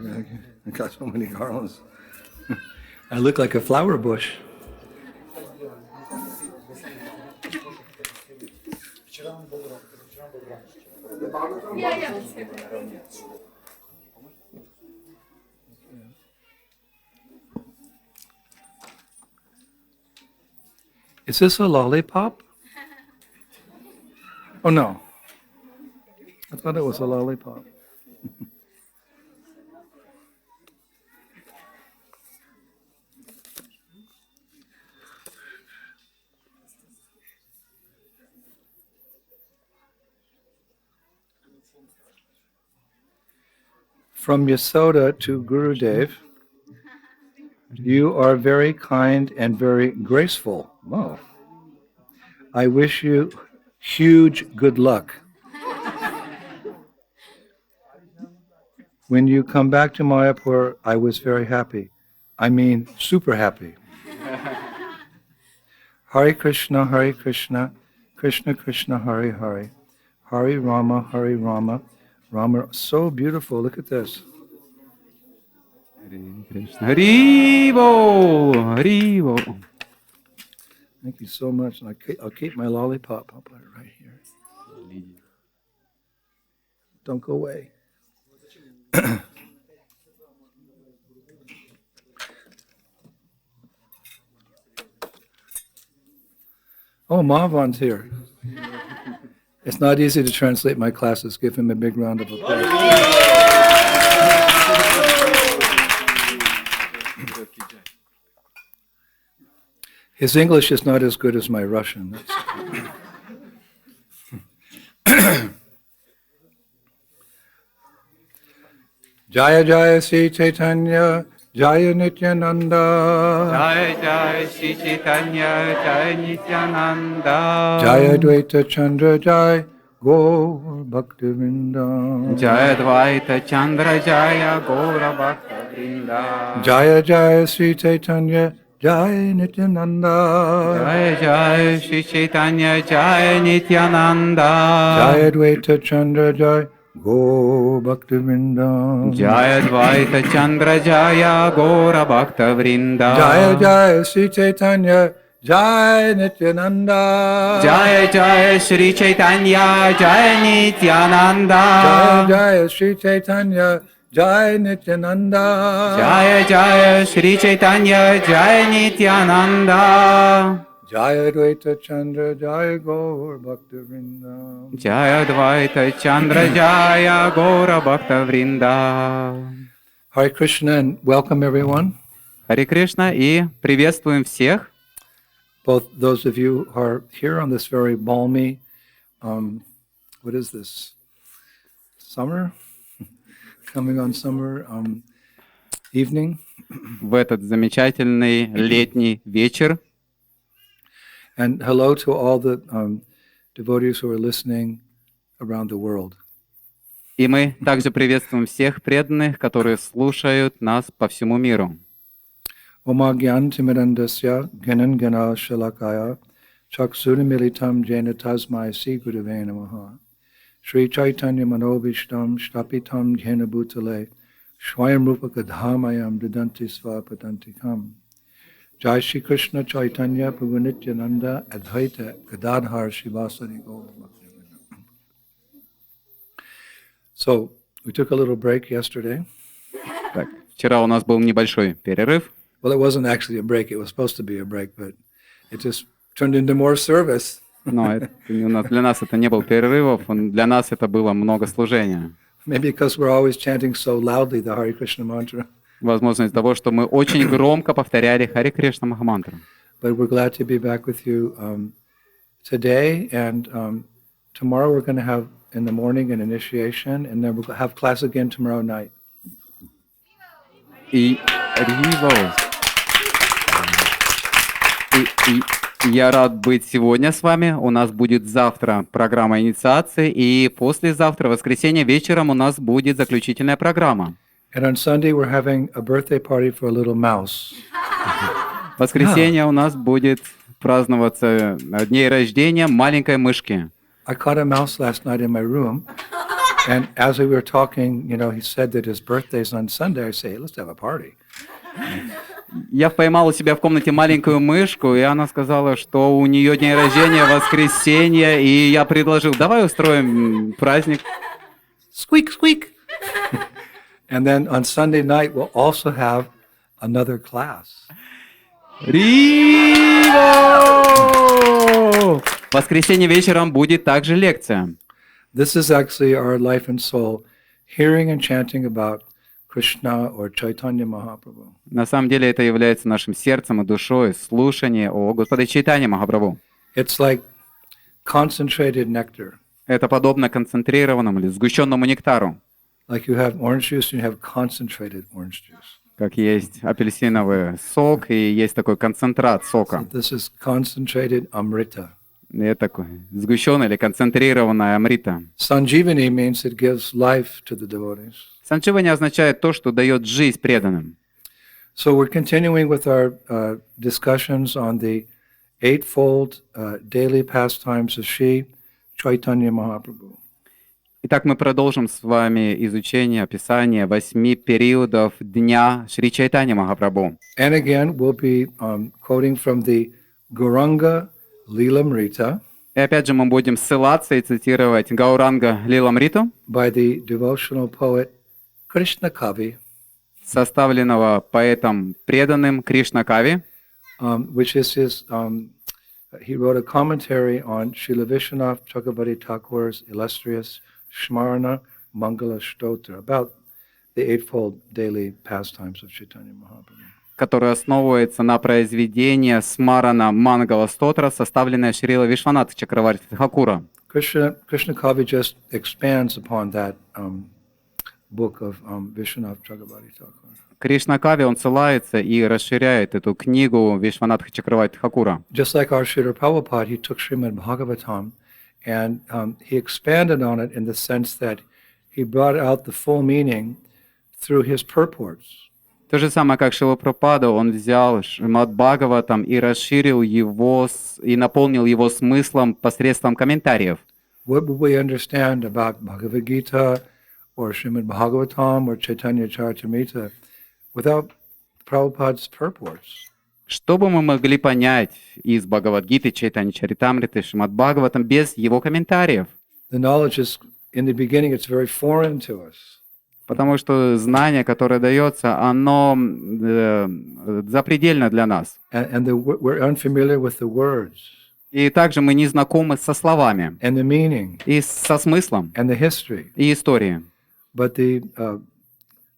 I got so many garlands. I look like a flower bush. Is this a lollipop? Oh no. I thought it was a lollipop. From Yasoda to Gurudev, you are very kind and very graceful. Wow. I wish you huge good luck. When you come back to Mayapur, I was very happy. I mean, super happy. Hare Krishna, Krishna Krishna, Hare Hare, Hare Rama, Rama. So beautiful. Look at this. Hare Krishna, Haribo, Haribo. Thank you so much. And I'll keep my lollipop. I'll put it right here. Don't go away. Oh, Mahavan's here. It's not easy to translate my classes. Give him a big round of applause. His English is not as good as my Russian. Jaya Jaya Sri Chaitanya, Jaya Nityananda. Jaya Jaya Sri Chaitanya, Jaya Nityananda. Jaya Dvaita Chandra Jaya, Gaur Bhaktivinoda. Jaya Dvaita Chandra Jaya, Gaura Bhakta Vrinda. Jaya Jaya Sri Chaitanya, Jaya Nityananda. Jaya Jaya Sri Chaitanya, Jaya Nityananda. Jaya Dvaita Chandra Jaya, Gaur Bhaktivinoda. Jaya Dvaita Chandra Jaya, Gaura Bhakta Vrinda. Jaya Jaya Sri Chaitanya, Jaya Nityananda. Jaya Jaya Sri Chaitanya, Jaya Nityananda. Jaya Jaya Sri Chaitanya, Jaya Nityananda. Jaya Jaya Sri Chaitanya, Jaya Nityananda. Jaya Dvaita Chandra Jaya Gaur Bhaktivinoda. Jaya Dvaita Chandra Jaya, Gaura Bhakta Vrinda. Hare Krishna and welcome everyone. Харе Кришна и приветствуем всех. Both those of you who are here on this very balmy, what is this? Summer? Coming on summer evening. В этот замечательный летний вечер. And hello to all the devotees who are listening around the world. И мы также приветствуем всех преданных, которые слушают нас по всему миру. Oma Gyantimirandasya Ganan Gana Shalakaya Chaksurimilitam Jena Tasmai Sri Gurave Namaha Sri Chaitanya Manobishtam Shtapitam Jena Bhutale Swayam Rupa Gadhamayam Didanti Svapadantikam Jai Shri Krishna Chaitanya Prabhu Nityananda Advaita Gadadhar Shivasari Gaur. So, we took a little break yesterday. Так, вчера у нас был небольшой перерыв. Well, it wasn't actually a break. It was supposed to be a break, but it just turned into more service. Но для нас это не был перерывов, для нас это было много служения. Maybe because we're always chanting so loudly the Hare Krishna mantra. Возможно, из-за того, что мы очень громко повторяли Харе Кришна Махамантру. But we're glad to be back with you today, and tomorrow we're going to have in the morning an initiation, and then we'll have class again tomorrow night. И я рад быть сегодня с вами. У нас будет завтра программа инициации, и послезавтра, в воскресенье вечером, у нас будет заключительная программа. And on Sunday we're having a birthday party for a little mouse. В воскресенье у нас будет праздноваться день рождения маленькой мышки. I caught a mouse last night in my room. And as we were talking, he said that his birthday's on Sunday. I say, hey, let's have a party. Я поймал у себя в комнате маленькую мышку, и она сказала, что у нее день рождения в воскресенье, и я предложил, давай устроим праздник. Squeak, squeak. And then on Sunday night, we'll also have another class. Риво! В воскресенье вечером будет также лекция. This is actually our life and soul, hearing and chanting about Krishna or Chaitanya Mahaprabhu. На самом деле это является нашим сердцем и душой слушание о Господе Чайтанье Махапрабху. It's like concentrated nectar. Это подобно концентрированному или сгущенному нектару, Like you have orange juice and you have concentrated orange juice. как есть апельсиновый сок и есть такой концентрат сока. So this is concentrated amrita. И это такой сгущенный или концентрированная амрита. Sanjivani means it gives life to the devotees. Санчивани означает то, что дает жизнь преданным. So we're continuing with our discussions on the eightfold daily pastimes of Shri Chaitanya Mahaprabhu. Итак, мы продолжим с вами изучение, описание 8 периодов дня Шри Чайтанья Махапрабху. And again, we'll be quoting from the Gauranga Lilamrita И опять же мы будем ссылаться и цитировать Гауранга Лиламриту, by the devotional poet Krishna Kavi, составленного поэтом преданным Кришна Кави, which is his, he wrote a commentary on Srila Vishwanath Chakravarti Thakur's illustrious Shmarana Mangala Stotra about the eightfold daily pastimes of Chaitanya Mahaprabhu. который основывается на произведении Смарана Мангала Стотра, составленное Шрила Вишванатха Чакраварти Тхакура. Krishna Kavi just expands upon that book of Vishwanath Chakravarti Thakur. Кришна Кави, он ссылается и расширяет эту книгу Вишванатха Чакраварти Тхакура. Just like our Srila Prabhupada, he took Srimad Bhagavatam and he expanded on it in the sense that he brought out the full meaning through his purports. То же самое, как Шрила Прабхупада, он взял Шримад Бхагаватам и расширил его, и наполнил его смыслом посредством комментариев. What would we understand about Bhagavad Gita or Srimad Bhagavatam or Chaitanya Charitamrita without Prabhupada's purports? Что бы мы могли понять из Бхагавад-гиты, Чайтанья Чаритамриты, Шримад Бхагаватам без его комментариев? The knowledge is, in the beginning, it's very foreign to us. Потому что знание, которое дается, оно запредельно для нас. And we're unfamiliar with the words И также мы не знакомы со словами, and the meaning и со смыслом, and the history. и историей. But the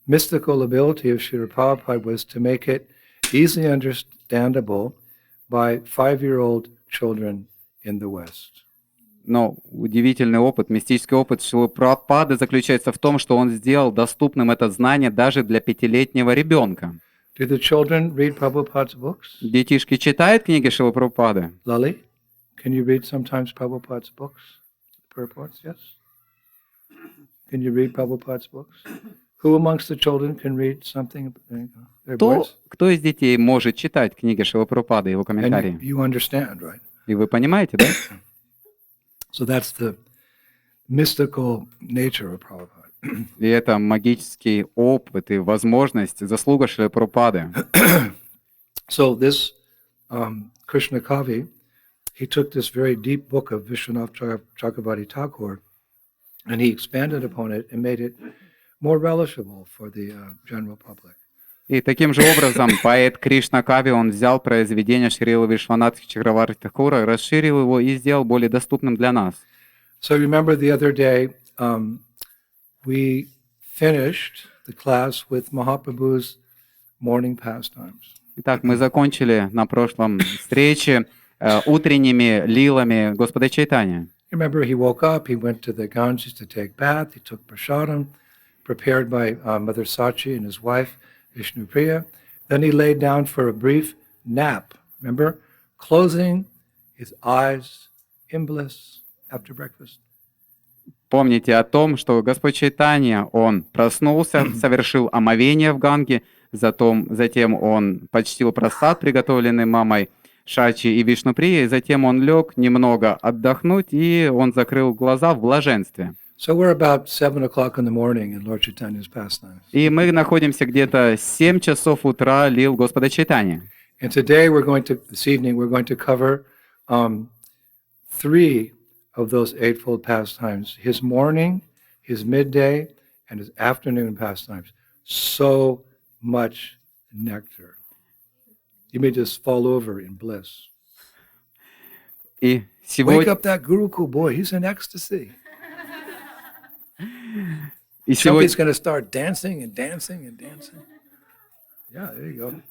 mystical ability of Srila Prabhupada was to make it easily understandable by 5-year-old children in the West. Но удивительный опыт, мистический опыт Шрилы Прабхупады заключается в том, что он сделал доступным это знание даже для 5-летнего ребенка. Do the children read Prabhupada's books? Детишки читают книги Шрилы Прабхупады? Lali, can you read sometimes Prabhupada's books? Purports, yes? Can you read Prabhupada's books? Who amongst the children can read something? They're boys? Кто из детей может читать книги Шрилы Прабхупады и его And комментарии? you understand, right? И вы понимаете, да? So that's the mystical nature of Prabhupada. И это магический опыт и возможность, заслуга Шрилы Прабхупады. So this Krishna Kavi, he took this very deep book of Vishwanath Chakravarti Thakur and he expanded upon it and made it more relishable for the general public. И таким же образом поэт Кришна Кави, он взял произведение Шрилы Вишванатхи Чакраварти Тхакура, расширил его и сделал более доступным для нас. So remember the other day, we finished the class with Mahaprabhu's morning pastimes. Итак, мы закончили на прошлом встрече утренними лилами Господа Чайтаньи. Remember, he woke up, he went to the Ganges to take bath, he took prasadam, prepared by Mother Sachi and his wife, Vishnu Priya. Then he laid down for a brief nap, remember, closing his eyes in bliss after breakfast. Помните о том, что Господь Чайтанья, он проснулся, совершил омовение в Ганге, затем он почтил прасад, приготовленный мамой Шачи и Вишнуприей, затем он лег немного отдохнуть, и он закрыл глаза в блаженстве. So we're about 7 o'clock in the morning in Lord Chaitanya's pastimes. И мы находимся где-то 7 часов утра, лил Господа Чайтанья. And today this evening, we're going to cover 3 of those eightfold pastimes: his morning, his midday, and his afternoon pastimes. So much nectar. You may just fall over in bliss. И Wake сегодня, up that Gurukul boy, he's in ecstasy. и Somebody's сегодня, going to start dancing and dancing and dancing. Yeah, there you go.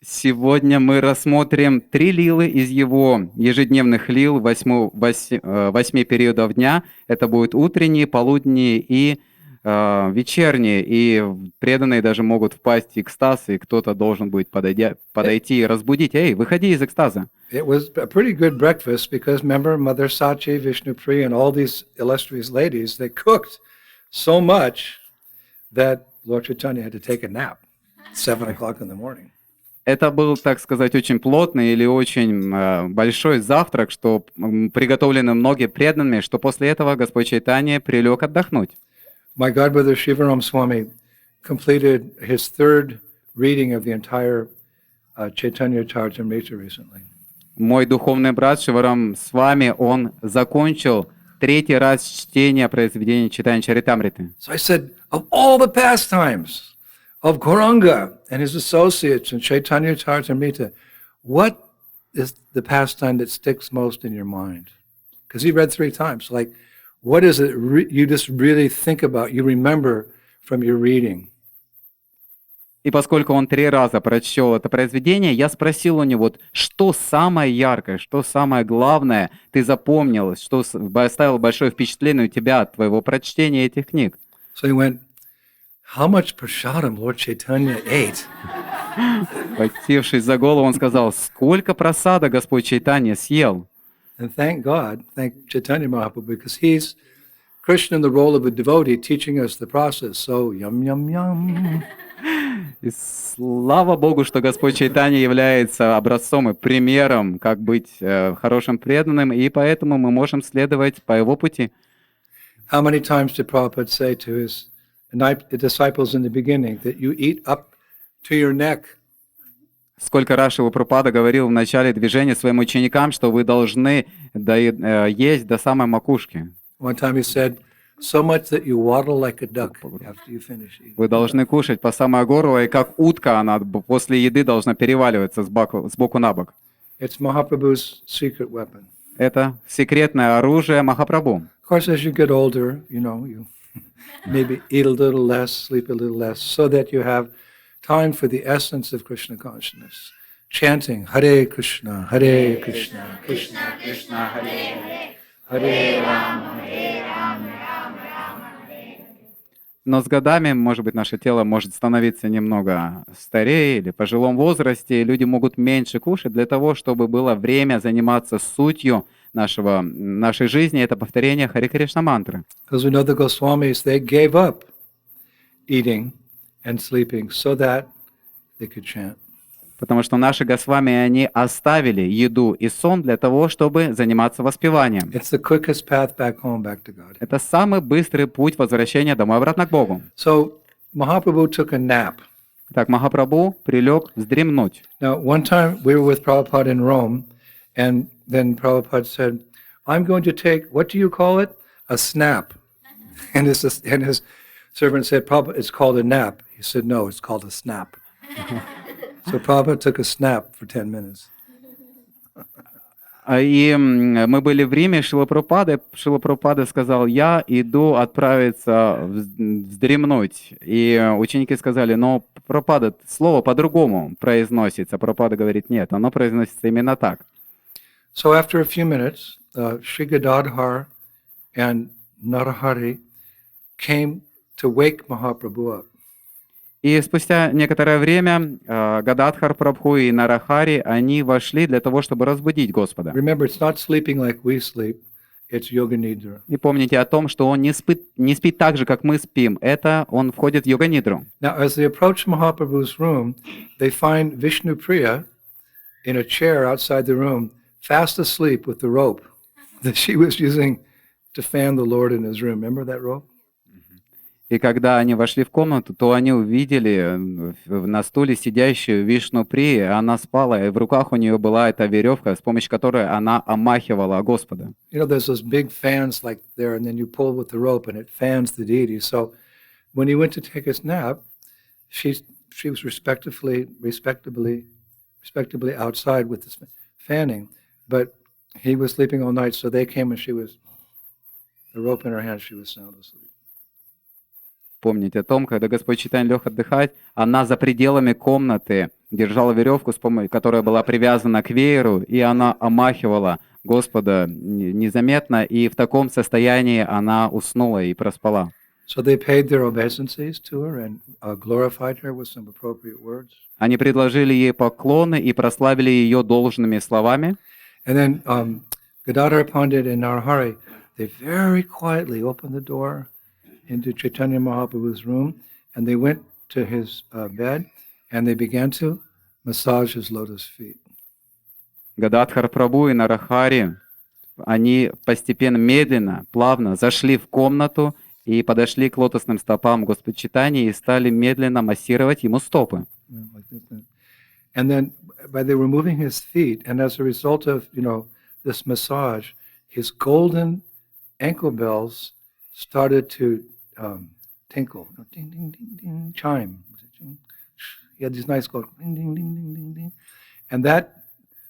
сегодня мы рассмотрим 3 лилы из его ежедневных лил 8 периодов дня. Это будут утренние, полудние и вечерние. И преданные даже могут впасть в экстаз, и кто-то должен будет подойти и разбудить. Эй, выходи из экстаза. It was a pretty good breakfast because remember Mother Sachi, Vishnu Priya, and all these illustrious ladies, they cooked so much that Lord Chaitanya had to take a nap at 7 o'clock in the morning. Это был, так сказать, очень плотный или очень большой завтрак, что приготовлены многие преданными, что после этого Господь Чайтанья прилег отдохнуть. My godbrother Shivaram Swami completed his 3rd reading of the entire Chaitanya Charitamrita recently. Мой духовный брат Шиварам Свами, он закончил 3-й раз чтение произведения Чайтанья Чаритамриты. So I said, of all the pastimes of Gauranga and his associates in Chaitanya Charitamrita, what is the pastime that sticks most in your mind? Because he read 3 times. Like, what is it you just really think about, you remember from your reading? И поскольку он 3 раза прочел это произведение, я спросил у него, что самое яркое, что самое главное ты запомнил, что оставило большое впечатление у тебя от твоего прочтения этих книг. So he went, how much prasadam Lord Chaitanya ate? Схватившись за голову, он сказал, сколько просада Господь Чайтанья съел. And thank God, thank Chaitanya Mahaprabhu, because he's Krishna in the role of a devotee teaching us the process. So, yum, yum, yum. И слава Богу, что Господь Чайтанья является образцом и примером, как быть хорошим преданным, и поэтому мы можем следовать по его пути. How many times did Prabhupada say to his disciples in the beginning that you eat up to your neck? Сколько раз Шрила Прабхупада говорил в начале движения своим ученикам, что вы должны есть до самой макушки. One time he said, so much that you waddle like a duck after you finish eating. Вы должны кушать по самое горло, и как утка она после еды должна переваливаться сбоку на бок. It's Mahaprabhu's secret weapon. Это секретное оружие Махапрабху. Of course, as you get older, you maybe eat a little less, sleep a little less, so that you have time for the essence of Krishna consciousness. Chanting Hare Krishna, Hare Krishna, Krishna Krishna, Hare Hare, Hare Rama, Hare Rama, Rama Rama, Hare Hare. Но с годами, может быть, наше тело может становиться немного старее или в пожилом возрасте, и люди могут меньше кушать для того, чтобы было время заниматься сутью нашей жизни, это повторение Харе Кришна мантры. Because we know the Goswamis, they gave up eating and sleeping so that they could chant. Потому что наши Госвами, они оставили еду и сон для того, чтобы заниматься воспеванием. It's the quickest path back home, back to God. Это самый быстрый путь возвращения домой обратно к Богу. So Mahaprabhu took a nap. Так, Махапрабху прилег вздремнуть. Now, one time we were with Prabhupada in Rome, and then Prabhupada said, I'm going to take, what do you call it? A snap. And his servant said, Prabhupada, it's called a nap. He said, no, it's called a snap. So Prabhupada took a snap for 10 minutes. И мы были в Риме, Шрила Прабхупада сказал, я иду отправиться вздремнуть. И ученики сказали, но Прабхупада, слово по-другому произносится. Прабхупада говорит, нет, оно произносится именно так. So after a few minutes, Sri Gadadhar and Narahari came to wake Mahaprabhu up. И спустя некоторое время Гададхар Прабху и Нарахари, они вошли для того, чтобы разбудить Господа. Remember, it's not sleeping like we sleep, it's yoga nidra. И помните о том, что он не спит так же, как мы спим. Это он входит в йога-нидру. Now, as they approach Mahaprabhu's room, they find Vishnu Priya in a chair outside the room, fast asleep with the rope that she was using to fan the Lord in his room. Remember that rope? И когда они вошли в комнату, то они увидели на стуле сидящую Вишну-При, она спала, и в руках у нее была эта веревка, с помощью которой она омахивала Господа. You know, there's those big fans like there, and then you pull with the rope, and it fans the deity. So when he went to take his nap, she was respectably outside with this fanning, but he was sleeping all night, so they came and the rope in her hand, she was sound asleep. Помните о том, когда Господь Чайтанья лег отдыхать, она за пределами комнаты держала веревку, которая была привязана к вееру, и она омахивала Господа незаметно, и в таком состоянии она уснула и проспала. So they paid their obeisances to her and glorified her with some appropriate words. Они предложили ей поклоны и прославили ее должными словами. And then Gadadhar Pandit and Narahari, they very quietly opened the door into Chaitanya Mahaprabhu's room, and they went to his bed, and they began to massage his lotus feet. Гададхар Прабху и Нарахари, они постепенно, медленно, плавно зашли в комнату и подошли к лотосным стопам Господа Чайтаньи и стали медленно массировать ему стопы. And then by they were moving his feet, and as a result of, this massage, his golden ankle bells started to tinkle, ding, ding, ding, ding, chime. He had these nice gold, ding, ding, ding, ding, ding, ding. And that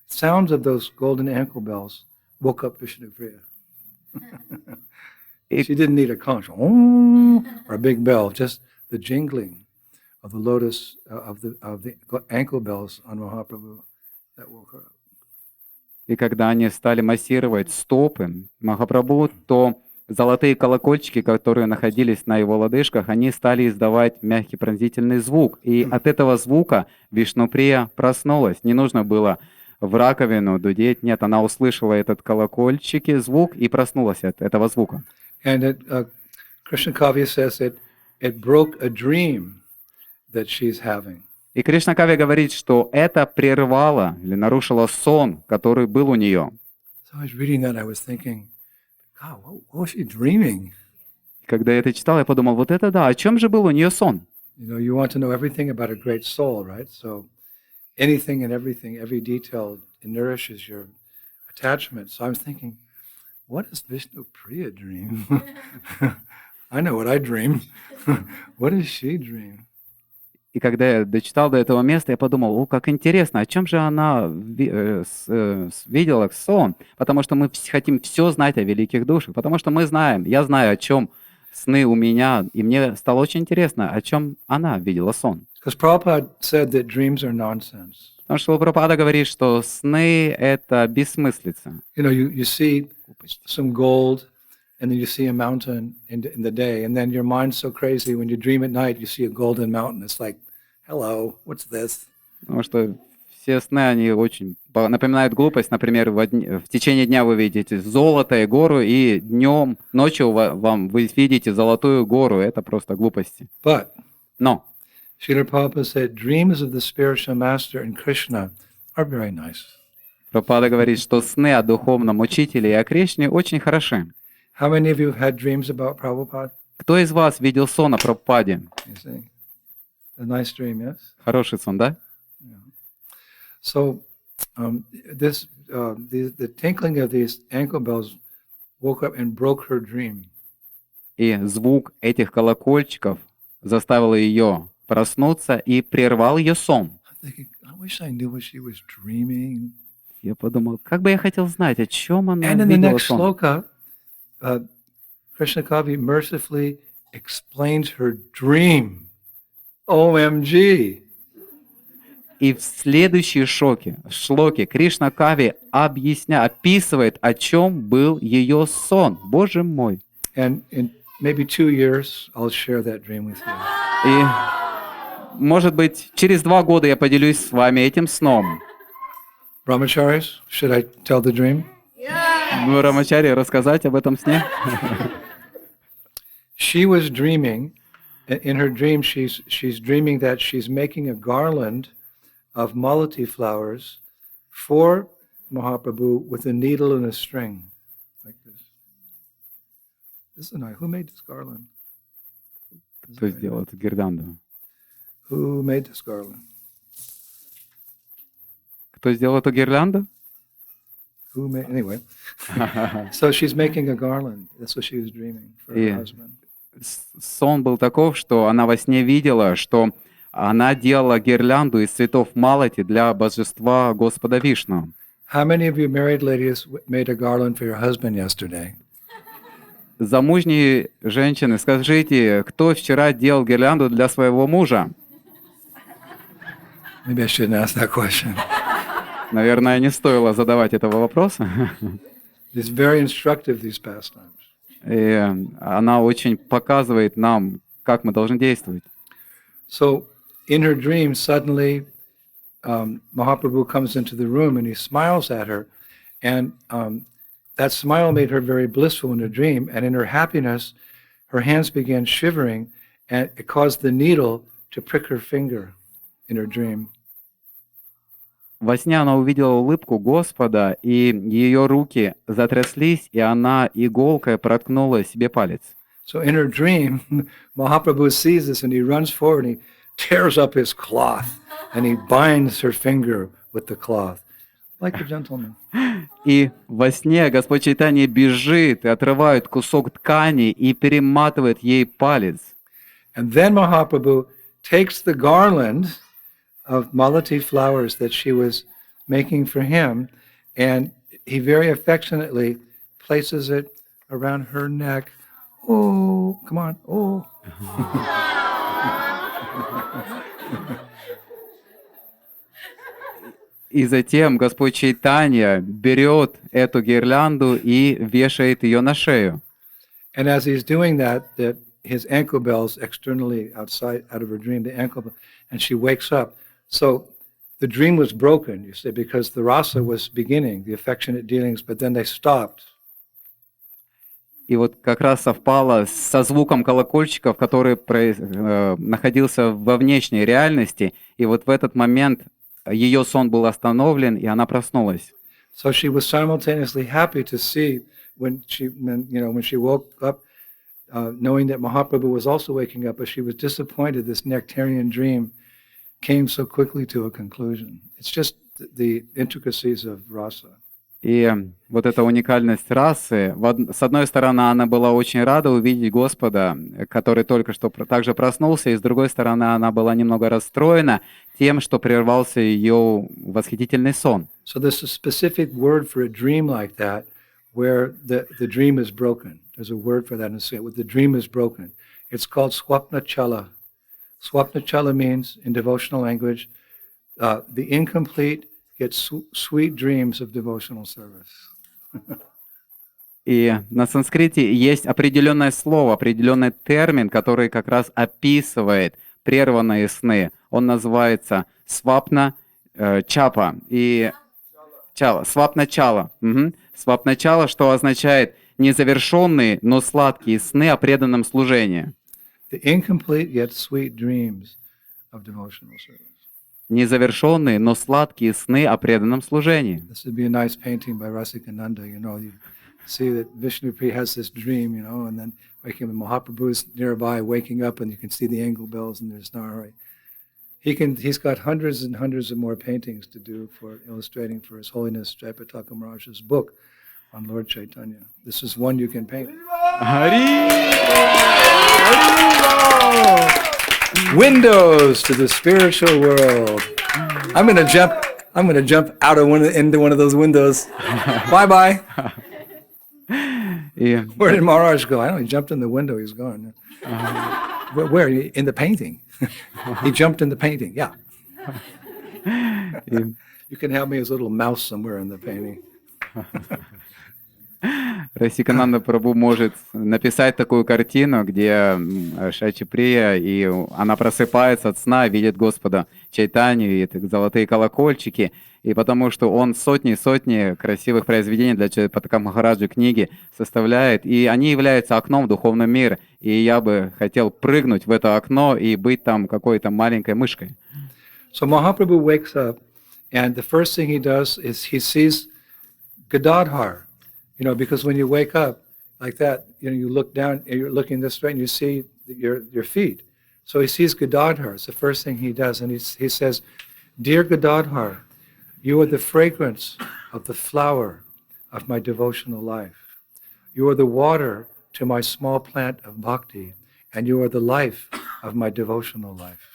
sounds of those golden ankle bells woke up Vishnupriya. She didn't need a conch or a big bell, just the jingling of the lotus, of the ankle bells on Mahaprabhu that woke her up. И когда они стали массировать стопы Махапрабху, то золотые колокольчики, которые находились на его лодыжках, они стали издавать мягкий пронзительный звук. И от этого звука Вишнуприя проснулась. Не нужно было в раковину дудеть. Нет, она услышала этот колокольчики, звук, и проснулась от этого звука. And Krishna Kavya says it broke a dream that she's having. И Кришна Кавья говорит, что это прервало или нарушило сон, который был у нее. So I was reading that, I was thinking, God, what was she dreaming? Когда я это читал, я подумал, вот это да, о чем же был у нее сон? You want to know everything about a great soul, right? So anything and everything, every detail nourishes your attachment. So I was thinking, what does Vishnu Priya dream? I know what I dream. What does she dream? И когда я дочитал до этого места, я подумал, как интересно, о чем же она видела сон? Потому что мы хотим все знать о великих душах, потому что мы знаем, я знаю, о чем сны у меня, и мне стало очень интересно, о чем она видела сон. Because Prabhupada said that dreams are nonsense. Потому что Прабхупада говорит, что сны — это бессмыслица. You see some gold, and then you see a mountain in the day, and then your mind's so crazy, when you dream at night, you see a golden mountain. It's like, hello, what's this? Потому что все сны, они очень напоминают глупость. Например, в течение дня вы видите золото и гору, и днем, ночью вы видите золотую гору. Это просто глупости. Но Srila Prabhupada said, dreams of the spiritual master and Krishna are very nice. Прабхупада говорит, что сны о духовном учителе и о Кришне очень хороши. How many of you have had dreams about Prabhupada? Кто из вас видел сон о Прабхупаде? You see, a nice dream, yes? Хороший сон, да? Yeah. So, the tinkling of these ankle bells woke up and broke her dream. И звук этих колокольчиков заставил ее проснуться и прервал ее сон. I wish I knew what she was dreaming. Я подумал, как бы я хотел знать, о чем она And in the видела next сон. sloka, Krishna Kavi mercifully explains her dream. OMG! И в следующей шлоке Кришна Кави описывает, о чем был ее сон. Боже мой! And in maybe 2 years, I'll share that dream with you. И, может быть, через 2 года я поделюсь с вами этим сном. Brahmacharis, should I tell the dream? Брамачари, рассказать об этом сне? She was dreaming, in her dream, she's dreaming that she's making a garland of malati flowers for Mahaprabhu with a needle and a string, like this. This is nice. Who made this garland? This is Кто very сделал nice. эту гирлянду? Who made this garland? Кто сделал эту гирлянду? Who made, anyway. So she's making a garland. That's what she was dreaming for her Yeah. husband. Сон был таков, что она во сне видела, что она делала гирлянду из цветов малати для божества Господа Вишну. How many of you married ladies made a garland for your husband yesterday? Замужние женщины, скажите, кто вчера делал гирлянду для своего мужа? Maybe I shouldn't ask that question. Наверное, не стоило задавать этого вопроса. It's very instructive, these pastimes. И она очень показывает нам, как мы должны действовать. So in her dream, suddenly Mahaprabhu comes into the room and he smiles at her. And that smile made her very blissful in her dream. And in her happiness, her hands began shivering and it caused the needle to prick her finger in her dream. Во сне она увидела улыбку Господа, и ее руки затряслись, и она иголкой проткнула себе палец. So in her dream, Mahaprabhu sees this and he runs forward and he tears up his cloth and he binds her finger with the cloth, like a gentleman. И во сне Господь Чайтанья бежит и отрывает кусок ткани и перематывает ей палец. And then Mahaprabhu takes the garland of malati flowers that she was making for him, and he very affectionately places it around her neck. Oh, come on. Oh. И затем Господь Чайтанья берет эту гирлянду и вешает ее на шею. And as he's doing that, his ankle bells externally outside, out of her dream, the ankle bell, and she wakes up. So the dream was broken, you see, because the rasa was beginning, the affectionate dealings, but then they stopped. И вот как раз совпало со звуком колокольчиков, который находился во внешней реальности. И вот в этот момент ее сон был остановлен, и она проснулась. So she was simultaneously happy to see when she woke up, knowing that Mahaprabhu was also waking up, but she was disappointed this nectarian dream came so quickly to a conclusion. It's just the intricacies of rasa. И вот эта уникальность расы, с одной стороны, она была очень рада увидеть Господа, который только что также проснулся, и с другой стороны, она была немного расстроена тем, что прервался ее восхитительный сон. So there's a specific word for a dream like that, where the dream is broken. There's a word for that in Sanskrit. The dream is broken. It's called swapna chala. Swapna chala means, in devotional language, the incomplete get sweet dreams of devotional service. И на санскрите есть определенное слово, определенный термин, который как раз описывает прерванные сны. Он называется свапна чапа. И свапна чала. Свапна чала, что означает незавершенные, но сладкие сны о преданном служении. The incomplete yet sweet dreams of devotional service. Незавершенные, но сладкие сны о преданном служении. This would be a nice painting by Rasikananda. You see that Vishnu Priya has this dream, and then waking Mahaprabhu is nearby, waking up, and you can see the angle bells and there's Narari. He's got hundreds and hundreds of more paintings to do for illustrating for His Holiness Jaipataka Maharaj's book on Lord Chaitanya. This is one you can paint. Windows to the spiritual world. I'm gonna jump out of into one of those windows. Bye bye. И Where did Maharaj go? I don't know. He jumped in the window. He's gone. Where? In the painting. He jumped in the painting. Yeah. You can have me as a little mouse somewhere in the painting. Расикананда Прабху может написать такую картину, где Шачи Прия, и она просыпается от сна, видит Господа Чайтанью, и это золотые колокольчики, и потому что он сотни и сотни красивых произведений для Джайпатака Махараджи книги составляет, и они являются окном в духовный мир, и я бы хотел прыгнуть в это окно и быть там какой-то маленькой мышкой. So Mahaprabhu wakes up, and the first thing he does is he sees Gadadhar. Because when you wake up, like that. You look down, and you're looking this way, and you see your feet. So he sees Gadadhar. It's the first thing he does, and he says, "Dear Gadadhar, you are the fragrance of the flower of my devotional life. You are the water to my small plant of bhakti, and you are the life of my devotional life."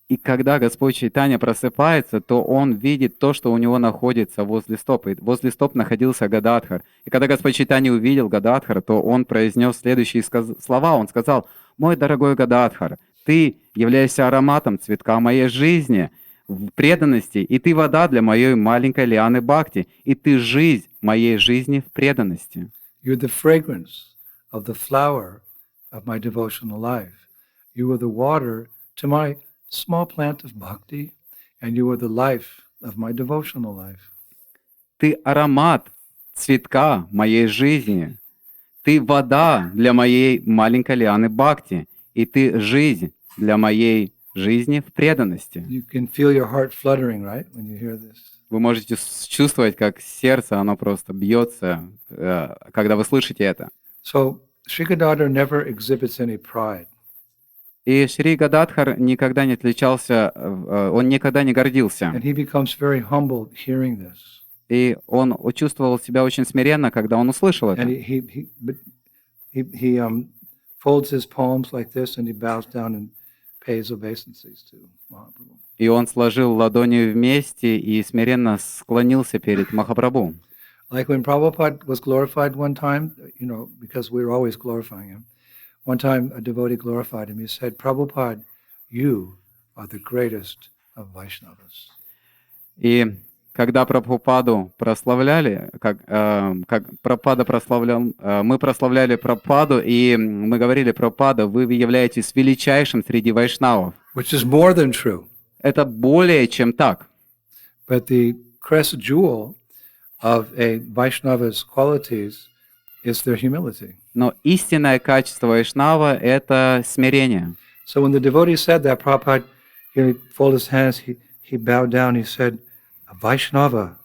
И когда Господь Чайтанья просыпается, то он видит то, что у него находится возле стоп. И возле стоп находился Гададхар. И когда Господь Чайтанья увидел Гададхара, то он произнес следующие слова. Он сказал: «Мой дорогой Гададхар, ты являешься ароматом цветка моей жизни в преданности, и ты вода для моей маленькой лианы бхакти, и ты жизнь моей жизни в преданности». You're the fragrance of the flower of my devotional life. You are the water to my small plant of bhakti, and you are the life of my devotional life. Ты аромат цветка моей жизни, ты вода для моей маленькой лианы бхакти, и ты жизнь для моей жизни в преданности. You can feel your heart fluttering, right, when you hear this. Вы можете чувствовать, как сердце, оно просто бьется, когда вы слышите это. So Sri Gadadhar never exhibits any pride. И Шри Гададхар никогда не отличался, он никогда не гордился. And he becomes very humble hearing this. И он чувствовал себя очень смиренно, когда он услышал это. And he folds his palms like this, and he bows down and pays obeisances to Mahaprabhu. И он сложил ладони вместе и смиренно склонился перед Махапрабху. Like when Prabhupada was glorified one time, because we were always glorifying him. One time a devotee glorified him. He said, "Prabhupada, you are the greatest of Vaishnavas." И когда Прабхупаду прославляли, как Прабхупада прославлял, мы прославляли Прабхупаду, и мы говорили: Прабхупада, вы являетесь величайшим среди вайшнавов. Which is more than true. Это более чем так. But the crest jewel of a Vaishnava's qualities is their humility. Но истинное качество вайшнава — это смирение. So when the devotee said that, Prabhupada, he folded his hands, he bowed down, he said, a Vaishnava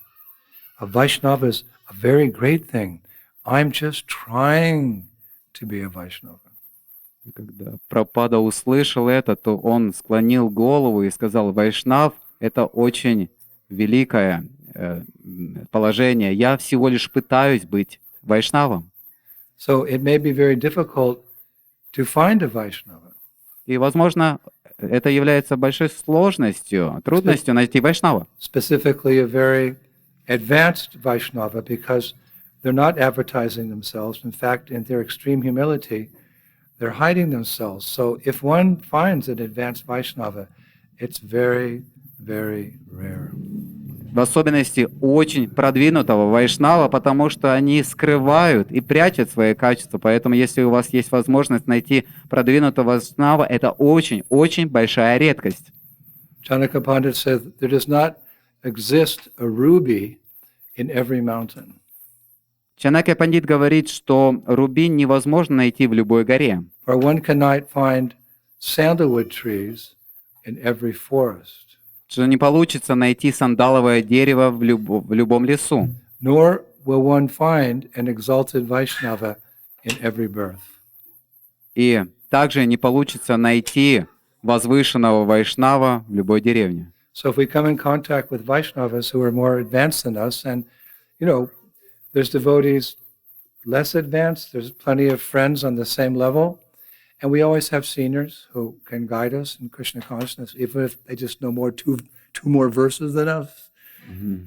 is a very great thing. I'm just trying to be a Vaishnava. Когда Прабхупада услышал это, то он склонил голову и сказал: «Вайшнав — это очень великое положение. Я всего лишь пытаюсь быть вайшнавом». So it may be very difficult to find a Vaishnava. И, возможно, это является большой сложностью, трудностью найти вайшнава. Specifically a very advanced Vaishnava, because they're not advertising themselves. In fact, in their extreme humility, they're hiding themselves. So if one finds an advanced Vaishnava, it's very, very rare. В особенности очень продвинутого вайшнава, потому что они скрывают и прячут свои качества. Поэтому, если у вас есть возможность найти продвинутого вайшнава, это очень-очень большая редкость. Chanaka Pandit said, there does not exist a ruby in every mountain. Чанакья Пандит говорит, что рубин невозможно найти в любой горе. Or one cannot find sandalwood trees in every forest. Что не получится найти сандаловое дерево в любом лесу. Nor will one find an exalted Vaishnava in every birth. И также не получится найти возвышенного вайшнава в любой деревне. So if we come in contact with Vaishnavas who are more advanced than us, and there's devotees less advanced, there's plenty of friends on the same level, and we always have seniors who can guide us in Krishna consciousness, even if they just know two more verses than us.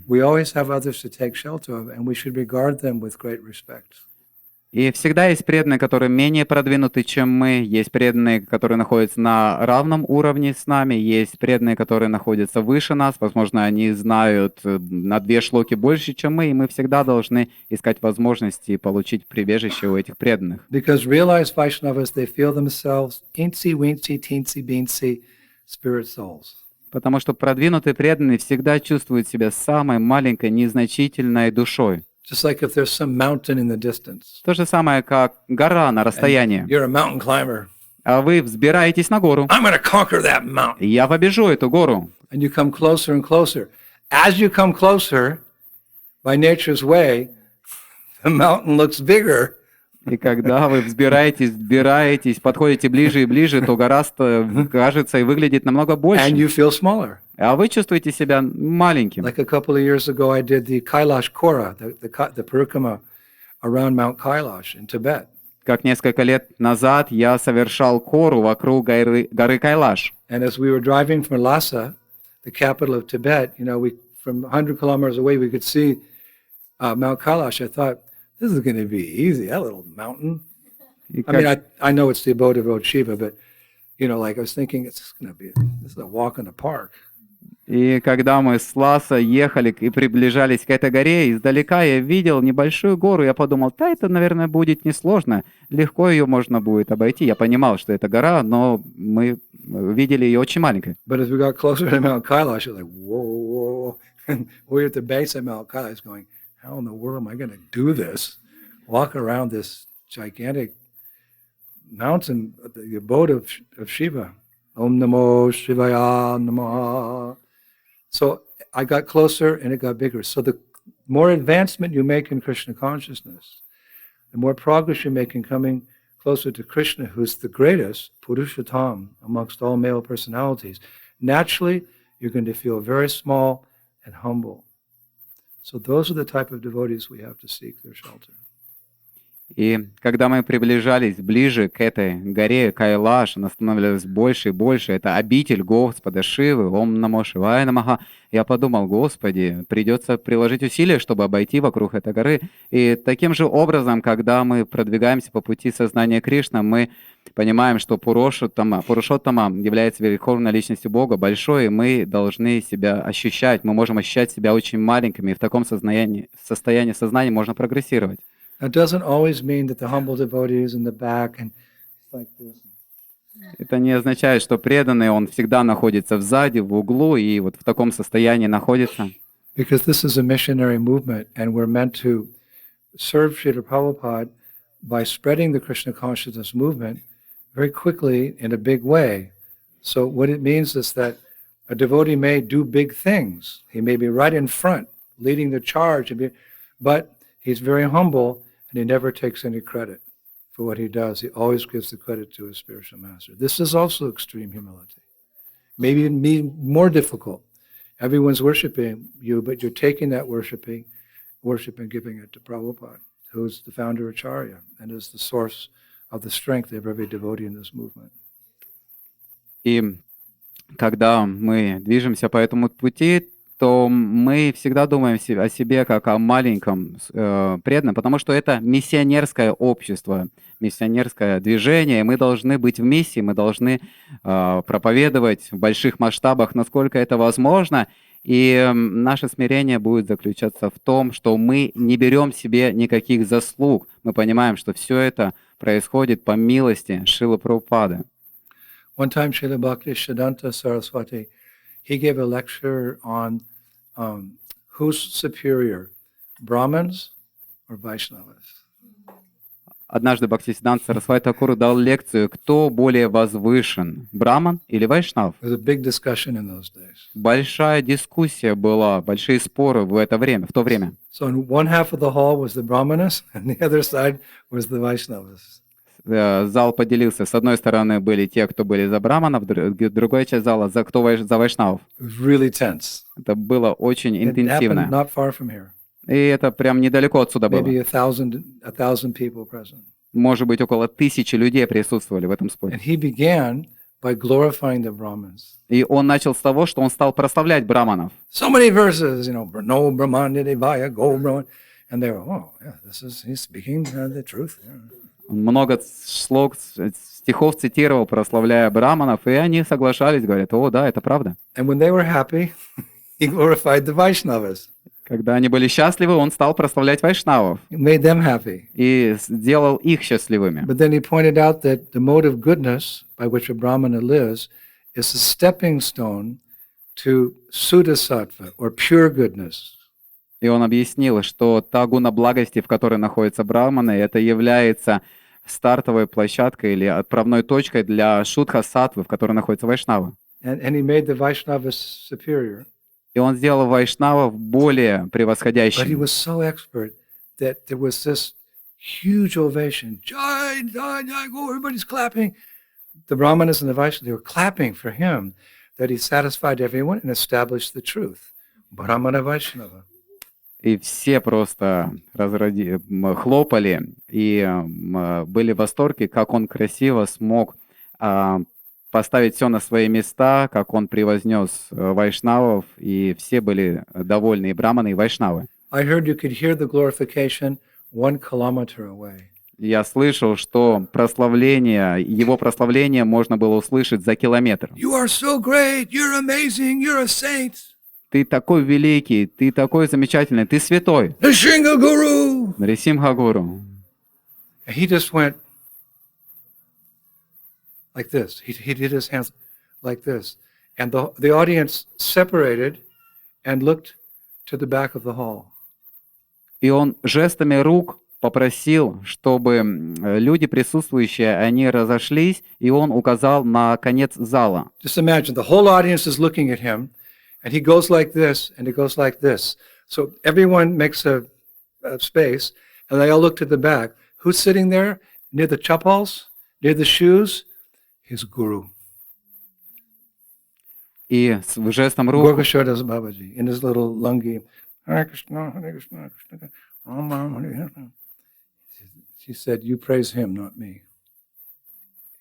We always have others to take shelter of, and we should regard them with great respect. И всегда есть преданные, которые менее продвинуты, чем мы, есть преданные, которые находятся на равном уровне с нами, есть преданные, которые находятся выше нас, возможно, они знают на 2 шлоки больше, чем мы, и мы всегда должны искать возможности получить прибежище у этих преданных. Because realized Vaishnavas, they feel themselves teensy weensy, teensy beensy spirit souls. Потому что продвинутые преданные всегда чувствуют себя самой маленькой, незначительной душой. Just like if there's some mountain in the distance. То же самое, как гора на расстоянии. You're a mountain climber. А вы взбираетесь на гору. I'm going to conquer that mountain. Я побежу эту гору. And you come closer and closer. As you come closer, by nature's way, the mountain looks bigger. И когда вы взбираетесь, подходите ближе и ближе, то гора кажется и выглядит намного And больше. you feel smaller. А вы чувствуете себя маленьким. Like a couple of years ago, I did the Kailash Kora, the parikrama around Mount Kailash in Tibet. Как несколько лет назад я совершал кору вокруг горы Кайлаш. And as we were driving from Lhasa, the capital of Tibet, we from 100 kilometers away, we could see Mount Kailash. I thought, this is going to be easy, that little mountain. I mean, I know it's the abode of Lord Shiva, but, like I was thinking, this is a walk in the park. И когда мы с Ласа ехали и приближались к этой горе, издалека я видел небольшую гору, я подумал, да, это, наверное, будет несложно, легко ее можно будет обойти. Я понимал, что это гора, но мы видели ее очень маленькой. But as we got closer to Mount Kailash, I was like, whoa. And we're at the base of Mount Kailash going, how in the world am I going to do this? Walk around this gigantic mountain, the abode of Shiva. Om Namo Shivaya Namaha. So I got closer and it got bigger. So the more advancement you make in Krishna consciousness, the more progress you make in coming closer to Krishna, who's the greatest, Purushottam, amongst all male personalities, naturally you're going to feel very small and humble. So those are the type of devotees we have to seek their shelter. И когда мы приближались ближе к этой горе Кайлаш, она становилась больше и больше. Это обитель Господа Шивы, Ом Намо Шивая Намаха. Я подумал, Господи, придется приложить усилия, чтобы обойти вокруг этой горы. И таким же образом, когда мы продвигаемся по пути сознания Кришны, мы понимаем, что Пурушоттама является верховной личностью Бога, большой, и мы должны себя ощущать. Мы можем ощущать себя очень маленькими, и в таком состоянии сознания можно прогрессировать. It doesn't always mean that the humble devotee is in the back and it's like this. Это не означает, что преданный, он всегда находится сзади, в углу, и вот в таком состоянии находится. Because this is a missionary movement, and we're meant to serve Srila Prabhupada by spreading the Krishna consciousness movement very quickly in a big way. So what it means is that a devotee may do big things. He may be right in front, leading the charge, but he's very humble, and he never takes any credit for what he does. He always gives the credit to his spiritual master. This is also extreme humility. Maybe more difficult. Everyone's worshiping you, but you're taking that worship and giving it to Prabhupada, who's the founder Acharya and is the source of the strength of every devotee in this movement. И когда мы движемся по этому пути, то мы всегда думаем о себе как о маленьком преданном, потому что это миссионерское общество, миссионерское движение, и мы должны быть в миссии, мы должны проповедовать в больших масштабах, насколько это возможно, и наше смирение будет заключаться в том, что мы не берем себе никаких заслуг, мы понимаем, что все это происходит по милости Шрилы Прабхупады. One time, Srila Bhakti Siddhanta Saraswati, he gave a lecture on who's superior, Brahmins or Vaishnavas. Однажды Бхактисиддханта Сарасвати Тхакур дал лекцию, кто более возвышен, браман или вайшнав. There was a big discussion in those days. Большая дискуссия была, большие споры в то время. So in one half of the hall was the Brahmanas, and the other side was the Vaishnavas. Зал поделился. С одной стороны были те, кто были за браманов, другая часть зала кто за вайшнавов. It was really tense. Это было очень It happened интенсивно. not far from here. И это прям недалеко отсюда было. Maybe a thousand people present. Может быть, около 1000 людей присутствовали в этом споре. And he began by glorifying the Brahmins. И он начал с того, что он стал прославлять браманов. So many verses, no Brahman Nidivaya, go Brahman. And they were, oh, yeah, he's speaking the truth. Yeah. Он много стихов цитировал, прославляя браманов, и они соглашались, говорят, о, да, это правда. And when they were happy, he glorified the Vaishnavas. Когда они были счастливы, он стал прославлять вайшнавов He made them happy. и сделал их счастливыми. But then he pointed out that the mode of goodness by which a Brahmana lives is a stepping stone to Suddhasattva, or pure goodness. И он объяснил, что та гуна благости, в которой находятся браманы, это является стартовой площадкой или отправной точкой для шудха-саттвы, в которой находятся вайшнавы. And he made the Vaishnavas superior. И он сделал вайшнавов более But he превосходящими. was so expert that there was this huge ovation. Jai, Jai, Jai, go, everybody's clapping. The Brahmanas and the Vaishnavas, they were clapping for him, that he satisfied everyone and established the truth. Brahmana Vaishnava. И все просто хлопали и были в восторге, как он красиво смог поставить все на свои места, как он превознес вайшнавов, и все были довольны, и браманы, и вайшнавы. I heard you could hear the glorification 1 kilometer away. Я слышал, что его прославление можно было услышать за километр. You are so great, you're amazing, you're a saint. Ты такой великий, ты такой замечательный, ты святой. Nrsimha Guru. Нрисимха Гуру. And he just went like this. He did his hands like this. And the audience separated and looked to the back of the hall. И он жестами рук попросил, чтобы люди присутствующие, они разошлись, и он указал на конец зала. Just imagine, the whole audience is looking at him, and he goes like this, and he goes like this. So everyone makes a space, and they all look to the back. Who's sitting there? Near the chappals? Near the shoes? His guru. И с жестом рук... Gorgashodas Babaji, in his little lungi. Hare Krishna, Hare Krishna, Krishna Krishna. She said, you praise him, not me.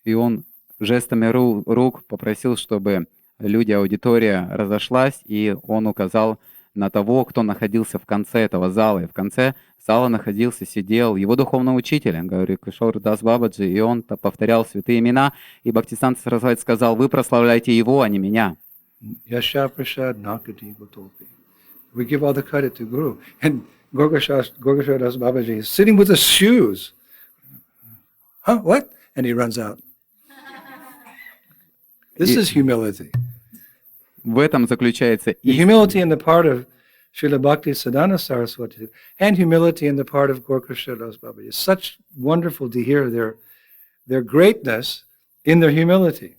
И он жестами рук попросил, чтобы люди, аудитория разошлась, и он указал на того, кто находился в конце этого зала. И в конце зала сидел его духовный учитель, Гаури Кишор Дас Бабаджи, и он повторял святые имена, и Бхактисиданта Сарасвати сказал, вы прославляйте его, а не меня. Yasha Prasad Nakati Gotopi. We give all the credit to Guru. And Gorgashoda Das Babaji is sitting with his shoes. Huh? What? And he runs out. This is humility. В этом заключается Humility in the part of Srila Bhakti Siddhanta Saraswati and humility in the part of Gorgashoda Das Babaji. It's such wonderful to hear their greatness in their humility.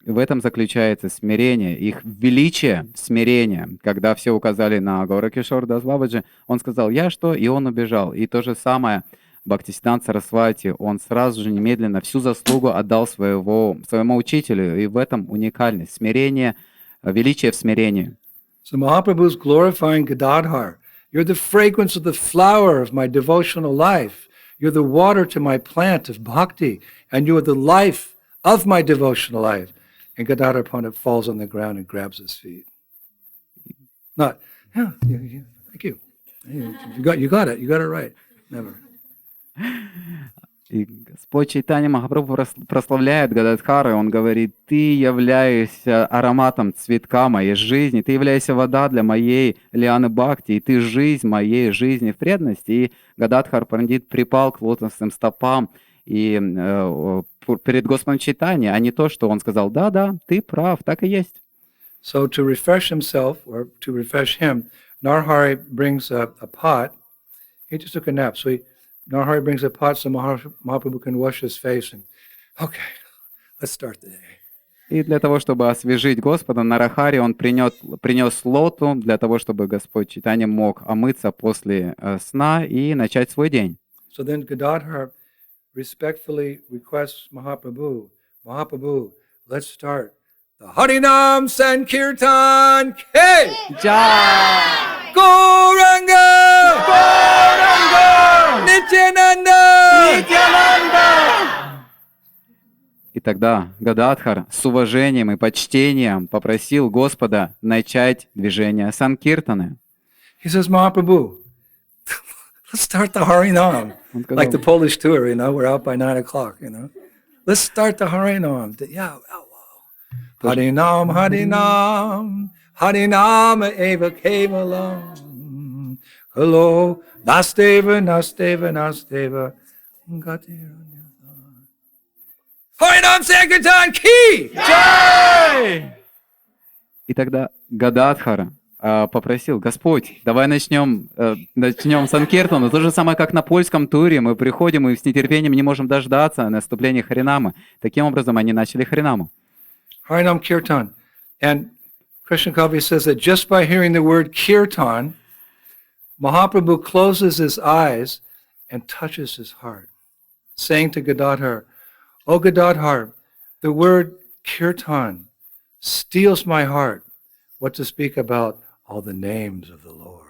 В этом заключается смирение, их величие смирения. Когда все указали на Гауракишор Дас Бабаджи, он сказал, я что? И он убежал. И то же самое Бхактисиданта Сарасвати, он сразу же немедленно всю заслугу отдал своему учителю. И в этом уникальность. Смирение, величие в смирении. So Mahaprabhu is glorifying Gadadhar. You're the fragrance of the flower of my devotional life. You're the water to my plant of bhakti. And you are the life of my devotional life. And Gadadhar Pandit falls on the ground and grabs his feet. Not, yeah, thank you. You got it right. Never. И Господь Чайтанья Махапрабху прославляет Гададхара, и он говорит, ты являешься ароматом цветка моей жизни, ты являешься вода для моей лианы бхакти, и ты жизнь моей жизни в преданности. И Гададхар Пандит припал к лотосным стопам и перед Господом Чайтанья, а не то, что он сказал, да, ты прав, так и есть. So to refresh himself, or to refresh him, Narhari brings a pot. He just took a nap. So Narhari brings a pot so Mahaprabhu can wash his face. And, okay, let's start the day. И для того, чтобы освежить Господа, Нарахари он принес лоту, для того, чтобы Господь Чайтанья мог омыться после сна и начать свой день. So then Gadadhar respectfully requests Mahaprabhu, let's start the Harinam Sankirtan K. Jai! Gauranga! Nityananda! И тогда Гададхар с уважением и почтением попросил Господа начать движение Санкиртаны. He says, Mahaprabhu, let's start the Harinam. Like the Polish tour, we're out by 9 o'clock, Let's start the Harinam. Yeah, wow. Harinam, Harinam, Harinam eva kevalam. Hello, Nasteva, Nasteva, Nasteva. Harinam Sankirtan Ki! Jai! И тогда Гададхар попросил, Господь, давай начнем Санкиртану. То же самое, как на польском туре. Мы приходим и с нетерпением не можем дождаться наступления Харинамы. Таким образом, они начали Харинаму. Harinam Kirtan. And Krishna Kavi says that just by hearing the word Kirtan, Mahaprabhu closes his eyes and touches his heart, saying to Gadadhar, "O Gadadhar, the word kirtan steals my heart. What to speak about all the names of the Lord."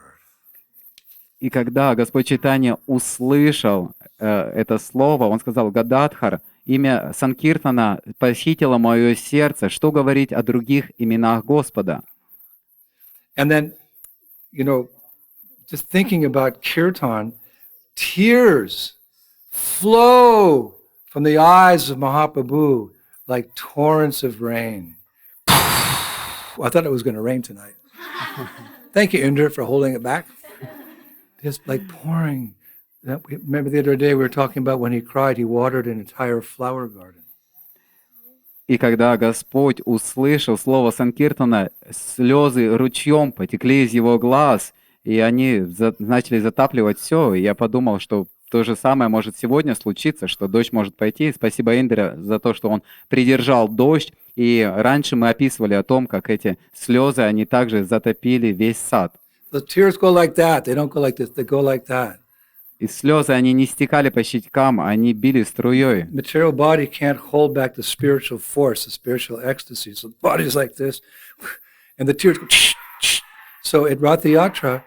И когда Господь Чайтанья услышал это слово, он сказал: «Гададхар, имя Санкиртана похитило мое сердце. Что говорить о других именах Господа?» And then, just thinking about kirtan, tears flow from the eyes of Mahaprabhu like torrents of rain. I thought it was going to rain tonight. Thank you, Indra, for holding it back. Just like pouring. Remember the other day we were talking about when he cried, he watered an entire flower garden. И когда Господь услышал слово Санкиртана, слезы ручьем потекли из его глаз, и они начали затапливать все. И я подумал, что то же самое может сегодня случиться, что дождь может пойти. Спасибо Индре за то, что он придержал дождь. И раньше мы описывали о том, как эти слезы, они также затопили весь сад. The tears go like that. They don't go like this. They go like that. И слезы, они не стекали по щекам, они били струей. Material body can't hold back the spiritual force, the spiritual ecstasy. So the body is like this, and the tears go. So at Rath Yatra,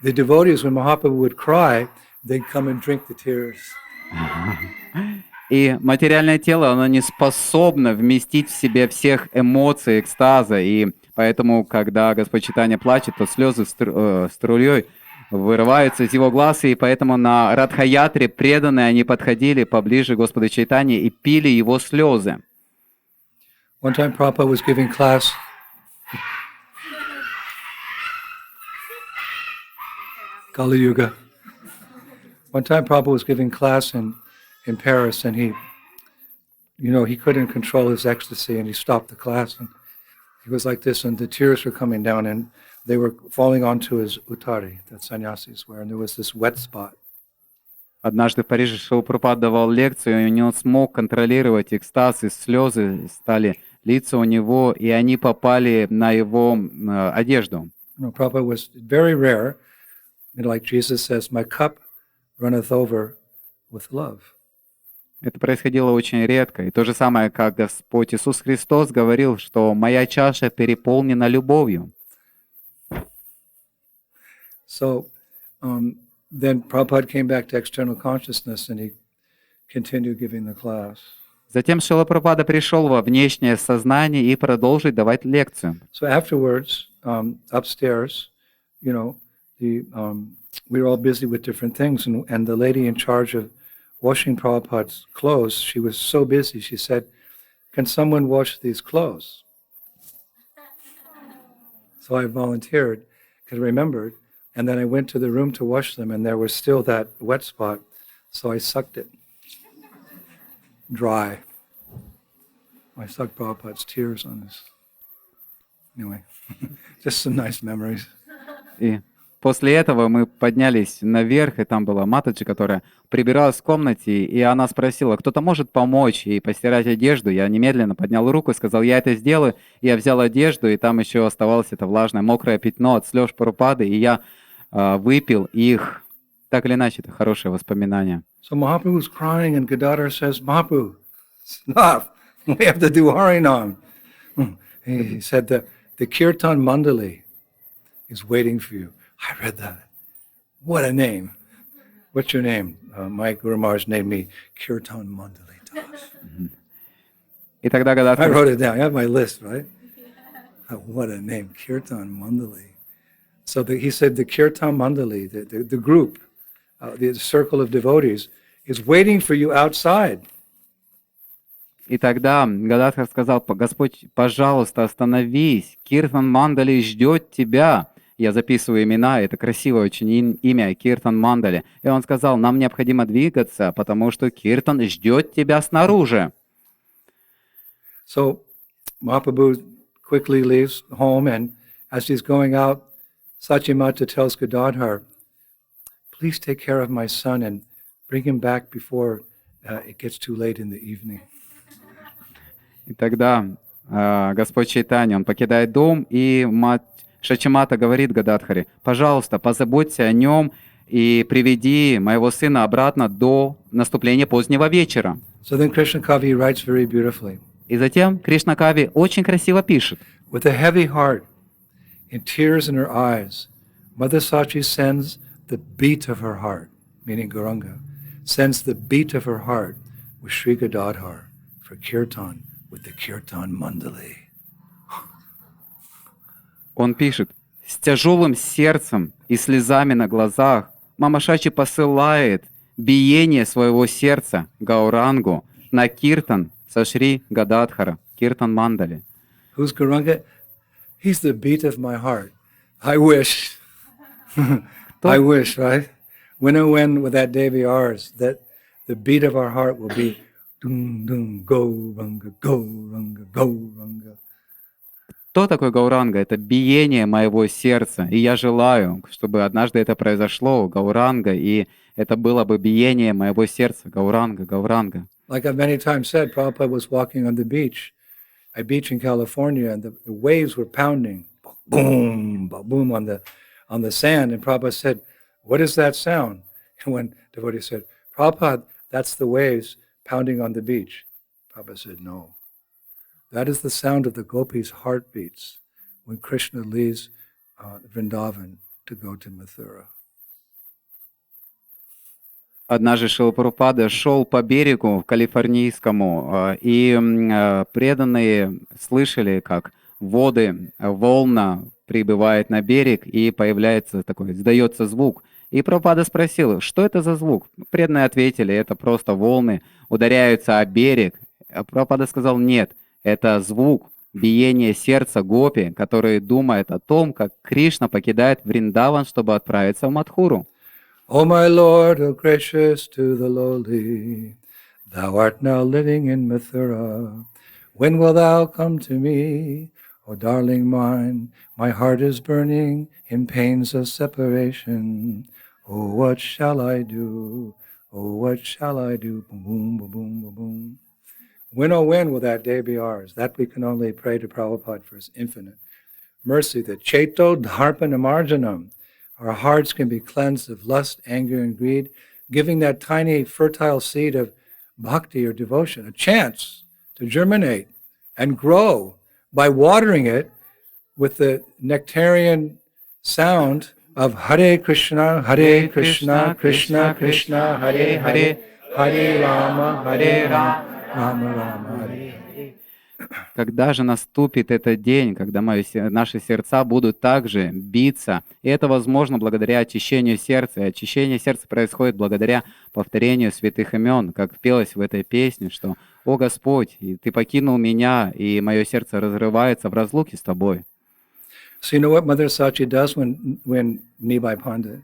the devotees, when Mahaprabhu would cry, they'd come and drink the tears. И материальное тело, оно не способно вместить в себе всех эмоций, экстаза. И поэтому, когда Господь Чайтанья плачет, то слезы струей вырываются из его глаз. И поэтому на Радха-ятре преданные, они подходили поближе к Господу Чайтанье и пили его слезы. One time Prabhupada was giving class. Kali Yuga. One time Prabhupada was giving class in Paris, and he couldn't control his ecstasy, and he stopped the class, and he was like this, and the tears were coming down, and they were falling onto his uttari that sannyasis wear, and there was this wet spot. Однажды в Париже Шрила Прабхупада давал лекцию, и он не смог контролировать экстаз, и слезы стали литься у него, и они попали на его одежду. Prabhupada was very rare, like Jesus says, "My cup runneth over with love." Это происходило очень редко. И то же самое, как Господь Иисус Христос говорил, что «моя чаша переполнена любовью». So then Prabhupada came back to external consciousness and he continued giving the class. Затем Шрила Прабхупада пришел во внешнее сознание и продолжил давать лекцию. So afterwards, upstairs, we were all busy with different things, and the lady in charge of washing Prabhupada's clothes, she was so busy, she said, "Can someone wash these clothes?" So I volunteered, because I remembered, and then I went to the room to wash them, and there was still that wet spot, so I sucked it dry. I sucked Prabhupada's tears on this. Anyway, just some nice memories. И после этого мы поднялись наверх, и там была Матаджи, которая прибиралась в комнате, и она спросила, кто-то может помочь ей постирать одежду. Я немедленно поднял руку и сказал, я это сделаю. Я взял одежду, и там еще оставалось это влажное, мокрое пятно от слез Прабхупады, и я выпил их. Так или иначе, это хорошее воспоминание. So Mahaprabhu was crying, and Gadadhar says, "Mahaprabhu, stop. We have to do Harinam." He said that the Kirtan Mandali is waiting for you. I read that. What a name. What's your name? My Guru Maharaj named me Kirtan Mandali Das. И тогда I Гададхар... wrote it down. I have my list, right? What a name, Kirtan Mandali. So he said the Kirtan Mandali, the group, the circle of devotees, is waiting for you outside. И тогда Гададхар сказал, Господь, пожалуйста, остановись, Киртан Мандали ждет тебя. Я записываю имена, это красивое очень имя, Киртан Мандали. И он сказал, нам необходимо двигаться, потому что Киртан ждет тебя снаружи. So Mahaprabhu quickly leaves home, and as he's going out, Satyamata tells Gadadhar, "Please take care of my son and bring him back before it gets too late in the evening." И тогда Господь Чайтанья, он покидает дом, и мать Шачимата говорит Гададхаре: пожалуйста, позаботься о нем и приведи моего сына обратно до наступления позднего вечера. So then Krishna Kavi writes very beautifully. И затем Кришна Кави очень красиво пишет. With a heavy heart and tears in her eyes, Mother Sachi sends the beat of her heart, meaning Gauranga, sends the beat of her heart with Sri Gadadhar for kirtan with the kirtan mandali. Он пишет: с тяжелым сердцем и слезами на глазах мама Шачи посылает биение своего сердца Гаурангу на киртан со Шри Гададхара, киртан мандали. Who's Gauranga? He's the beat of my heart. I wish. I wish, right? When and when with that day be ours, that the beat of our heart will be dum dum go ranga go ranga go ranga. Кто такой Гауранга? Это биение моего сердца. И я желаю, чтобы однажды это произошло, Гауранга, и это было бы биение моего сердца. Гауранга, Гауранга. Like I've many times said, Prabhupada was walking on the beach, a beach in California, and the waves were pounding, boom, boom on the sand. And Prabhupada said, "What is that sound?" And when devotee said, "Prabhupada, that's the waves pounding on the beach." Prabhupada said, "No. That is the sound of the gopis' heartbeats when Krishna leaves Vrindavan to go to Mathura." Однажды Шрила Прабхупада шел по берегу калифорнийскому, и преданные слышали, как волна прибывает на берег, и появляется такой, издается звук. И Прабхупада спросил, что это за звук? Преданные ответили, это просто волны ударяются о берег. А Прабхупада сказал, нет, это звук биения сердца гопи, который думает о том, как Кришна покидает Вриндаван, чтобы отправиться в Мадхуру. O my Lord, O gracious to the lowly, thou art now living in Mathura. When wilt thou come to me, O darling mine? My heart is burning in pains of separation. Oh, what shall I do? Oh, what shall I do? Boom, boom, boom, boom, boom, boom. When, oh, when will that day be ours? That we can only pray to Prabhupada for his infinite mercy, that Cheto Dharpan Amarjanam, our hearts can be cleansed of lust, anger, and greed, giving that tiny fertile seed of bhakti or devotion a chance to germinate and grow by watering it with the nectarian sound of Hare Krishna, Krishna, Krishna, Hare Hare, Hare Rama, Rama Rama, Hare. Когда же наступит этот день, когда наши сердца будут также биться, и это возможно благодаря очищению сердца, и очищение сердца происходит благодаря повторению святых имен, как пелось в этой песне, что «О Господь, Ты покинул меня, и мое сердце разрывается в разлуке с Тобой». So you know what Mother Sachi does when Nibai Pandit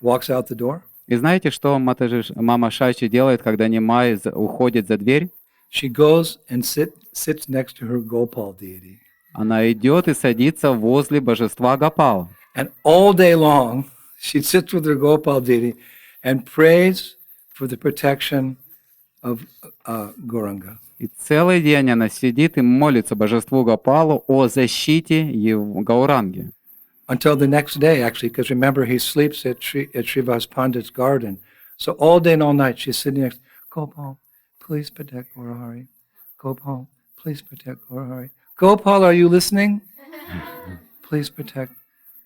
walks out the door? И знаете, что мама Шачи делает, когда Нимай уходит за дверь? She goes and sits next to her Gopal deity. Она идет и садится возле божества Гопала. And all day long, she sits with her Gopal deity and prays for the protection of Gauranga. И целый день она сидит и молится божеству Гопалу о защите его Гауранги. Until the next day, actually, because remember, he sleeps at Srivas Pandit's garden. So all day and all night, she's sitting next, Gopal, please protect Gaurahari. Gopal, please protect Gaurahari. Gopal, are you listening? Please protect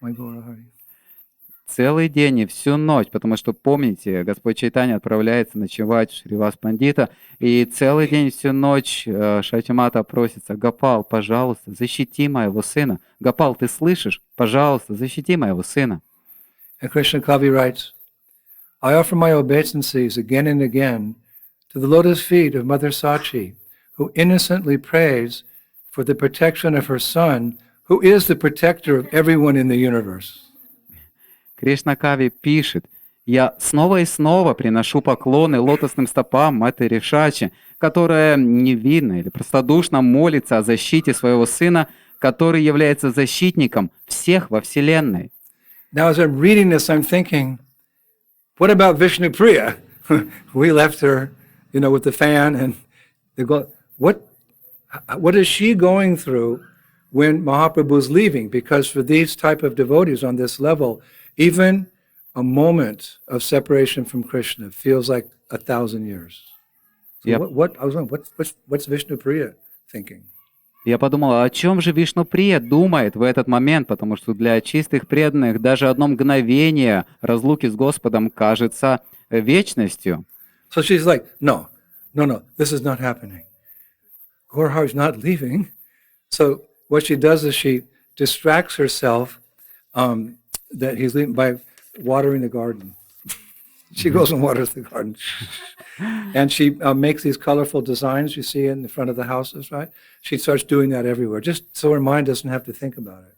my Gaurahari. Целый день и всю ночь, потому что, помните, Господь Чайтанья отправляется ночевать в Шривас Пандита, и целый день и всю ночь Шачимата просится, Гопал, пожалуйста, защити моего сына. Гопал, ты слышишь? Пожалуйста, защити моего сына. And Krishna Kavi writes, I offer my obeisances again and again to the lotus feet of Mother Sachi, who innocently prays for the protection of her son, who is the protector of everyone in the universe. Кришна Кави пишет, «Я снова и снова приношу поклоны лотосным стопам Матери Шачи, которая невинно или простодушно молится о защите своего сына, который является защитником всех во Вселенной». Now, as I'm reading this, I'm thinking, what about Vishnu Priya? We left her, with the fan, and they go, what is she going through when Mahaprabhu is leaving, because for these type of devotees on this level, even a moment of separation from Krishna feels like 1,000 years. So Я, I was wondering, what's Vishnu Priya thinking? я подумал, о чем же Вишнуприя думает в этот момент, потому что для чистых преданных даже одно мгновение разлуки с Господом кажется вечностью. So she's like, no, this is not happening. Gaurahar is not leaving. So what she does is she distracts herself that he's leaving by watering the garden. She goes and waters the garden. And she makes these colorful designs you see in the front of the houses, right? She starts doing that everywhere, just so her mind doesn't have to think about it.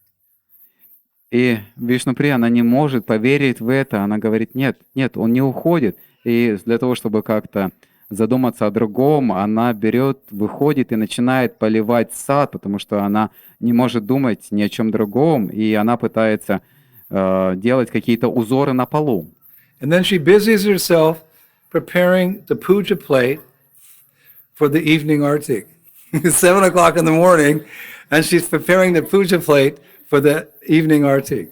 И Вишнуприя, она не может поверить в это. Она говорит, нет, он не уходит. И для того, чтобы как-то задуматься о другом, она берет, выходит и начинает поливать сад, потому что она не может думать ни о чем другом, и она пытается делать какие-то узоры на полу. And then she busies herself preparing the puja plate for the evening arti. It's 7 o'clock in the morning, and she's preparing the puja plate for the evening arti.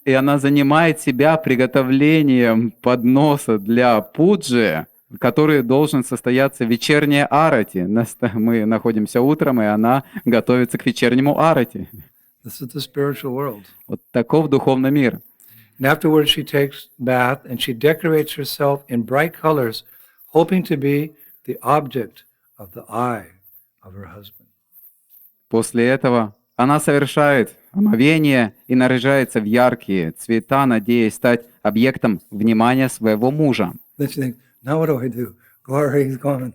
И она занимает себя приготовлением подноса для пуджи, который должен состояться в вечерней арати. Мы находимся утром, и она готовится к вечернему арати. This is the spiritual world. Вот таков духовный мир. And afterwards she takes bath and she decorates herself in bright colors, hoping to be the object of the eye of her husband. После этого она совершает омовение и наряжается в яркие цвета, надеясь стать объектом внимания своего мужа. Then she thinks, now what do I do? Gauri is gone.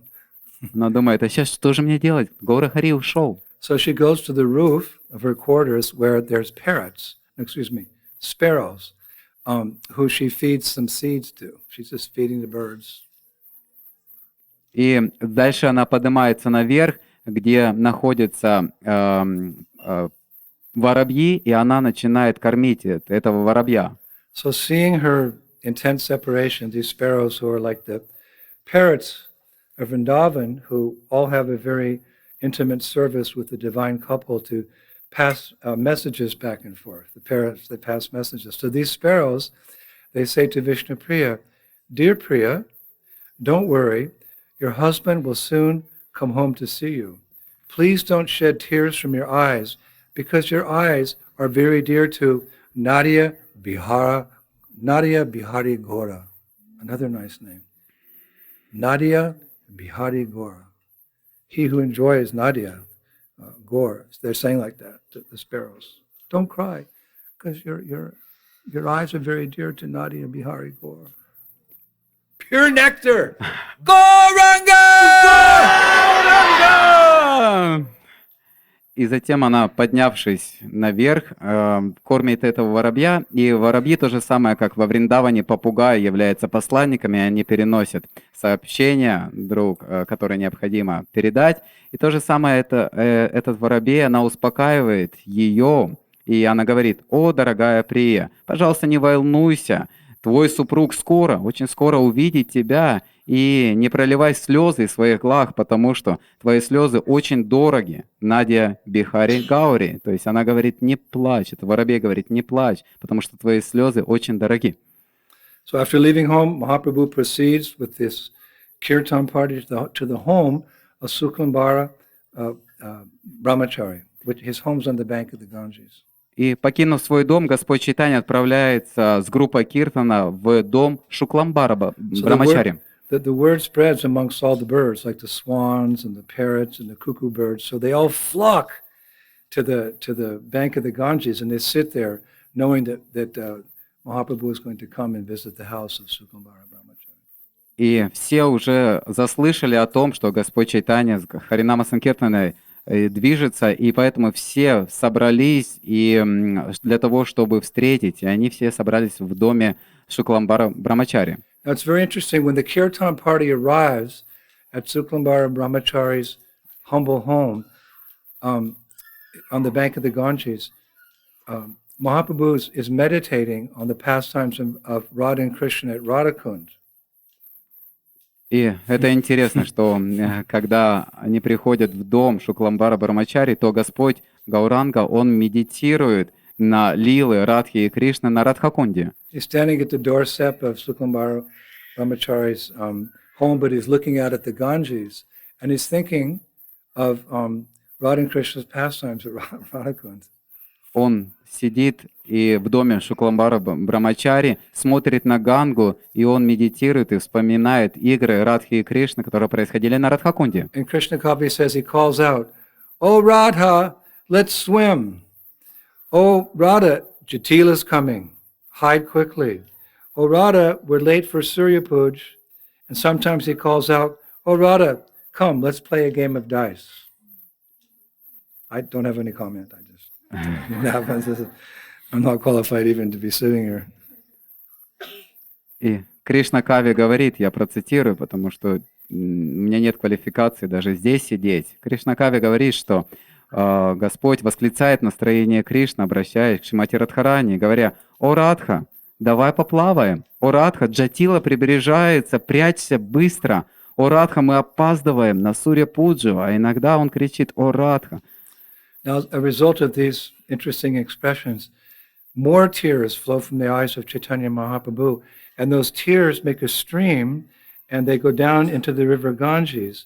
Она думает, а сейчас что же мне делать? Гаура Хари ушел. So she goes to the roof of her quarters where there's sparrows, who she feeds some seeds to. She's just feeding the birds. И дальше она поднимается наверх, где находятся воробьи, и она начинает кормить этого воробья. So seeing her intense separation, these sparrows who are like the parrots of Vrindavan, who all have a very intimate service with the divine couple to pass messages back and forth. The parrots, they pass messages. So these sparrows, they say to Vishnu Priya, "Dear Priya, don't worry, your husband will soon come home to see you. Please don't shed tears from your eyes, because your eyes are very dear to Nadia Bihari Gora." Another nice name. Nadia Bihari Gora. He who enjoys Nadia Gora. They're saying like that, the sparrows. Don't cry, because your eyes are very dear to Nadia Bihari Gora. Pure nectar! Gauranga! И затем она, поднявшись наверх, кормит этого воробья. И воробьи то же самое, как во Вриндаване, попугаи являются посланниками, они переносят сообщения, которые необходимо передать. И то же самое этот воробей, она успокаивает ее, и она говорит: «О, дорогая Прия, пожалуйста, не волнуйся, твой супруг скоро, очень скоро увидит тебя, и не проливай слезы из своих глаз, потому что твои слезы очень дороги. Надя Бихари Гаури». То есть она говорит: не плачь. Это воробей говорит: не плачь, потому что твои слезы очень дороги. So after leaving home, Mahaprabhu proceeds with this kirtan party to the home of Suklambara Brahmachari, which his home's on the bank of the Ganges. И, покинув свой дом, Господь Чайтанья отправляется с группой Киртана в дом Шукламбара Брамачари. The word spreads amongst all the birds, like the swans and the parrots and the cuckoo birds. So they all flock to the bank of the Ganges, and they sit there, knowing that Mahaprabhu is going to come and visit the house of Suklambara Brahmachari. И все уже заслышали о том, что Господь Чайтанья с Харинама Санкиртаной движется, и поэтому все собрались и для того, чтобы встретить, и они все собрались в доме Шукламбара Брамачари. Now it's very interesting, when the kirtan party arrives at Suklambara Brahmachari's humble home on the bank of the Ganges, Mahaprabhu is meditating on the pastimes of Radha and Krishna at Radhakund. И это интересно, что когда они приходят в дом Шукламбара Брамачари, то Господь Гауранга, он медитирует на лилы Радхи и Кришны на Радхакунде. He's standing at the doorstep of Suklambar Brahmachari's home, but he's looking out at the Ganges, and he's thinking of Radha and Krishna's pastimes at Radhakund. Он сидит и в доме Шукламбара Брамачари смотрит на Гангу, и он медитирует и вспоминает игры Радхи и Кришны, которые происходили на Радхакунде. And Krishna Kavi says, he calls out, "Oh Radha, let's swim. Oh Radha, Jatila's coming. Hide quickly. Oh Radha, we're late for Surya Puj." And sometimes he calls out, "Oh Radha, come, let's play a game of dice." I don't have any comment. I'm not qualified even to be sitting here. И Кришна Кави говорит, я процитирую, потому что у меня нет квалификации даже здесь сидеть. Кришна Кави говорит, что Господь восклицает настроение Кришны, обращаясь к Шримати Радхарани, говоря: «О Радха, давай поплаваем! О Радха, Джатила приближается, прячься быстро! О Радха, мы опаздываем на Сурья Пуджу!» А иногда он кричит: «О Радха!» Now, as a result of these interesting expressions, more tears flow from the eyes of Chaitanya Mahaprabhu, and those tears make a stream, and they go down into the river Ganges,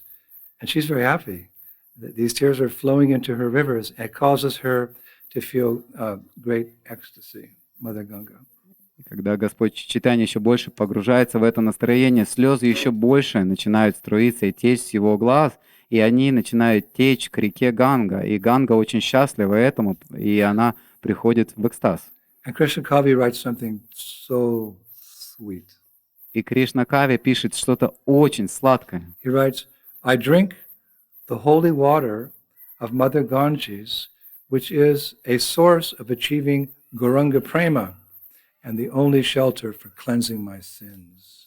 and she's very happy. These tears are flowing into her rivers, and it causes her to feel great ecstasy, Mother Ganga. Когда Господь Чайтанья еще больше погружается в это настроение, слезы еще больше начинают струиться и течь с его глаз, и они начинают течь к реке Ганга. И Ганга очень счастлива этому, и она приходит в экстаз. And Krishna Kavi writes something so sweet. И Кришна Кави пишет что-то очень сладкое. He writes, "I drink the holy water of Mother Ganges, which is a source of achieving Gauranga Prema and the only shelter for cleansing my sins."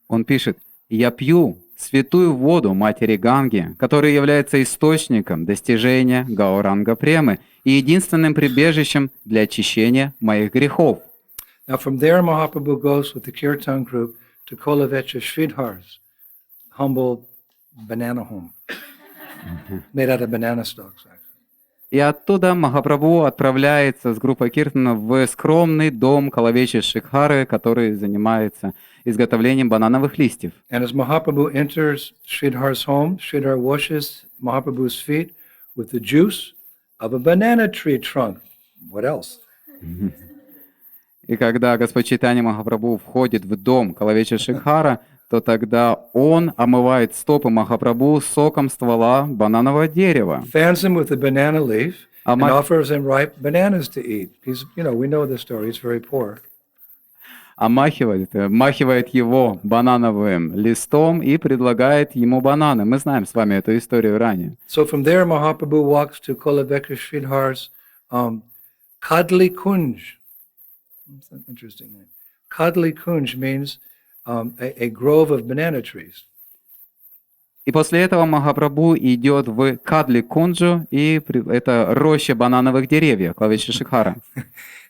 Он пишет: «Я пью святую воду Матери Ганги, которая является источником достижения Гауранга Премы и единственным прибежищем для очищения моих грехов». Now from there, Mahaprabhu goes with the Kirtan group to Kolavecha Sridhar's humble banana home, made out of banana stalks, actually. И оттуда Махапрабху отправляется с группой Киртана в скромный дом Калавечи Шикхары, который занимается изготовлением банановых листьев. And as Mahaprabhu enters Sridhar's home, Sridhar washes Mahaprabhu's feet with the juice of a banana tree trunk. What else? И когда Господь Чайтанья Махапрабху входит в дом Калавечи Шикхара, то тогда он омывает стопы Махапрабху соком ствола бананового дерева. Fans him with a banana leaf and offers him ripe bananas to eat. He's, we know the story. He's very poor. Махивает его банановым листом и предлагает ему бананы. Мы знаем с вами эту историю ранее. So from there, Mahaprabhu walks to Kolaveka Sridhar's Kadli Kunj. That's an interesting name. Kadli Kunj means a grove of banana trees. И после этого Махапрабху идет в Кадли Кунджу, и это роща банановых деревьев, Калавечи Шикхара.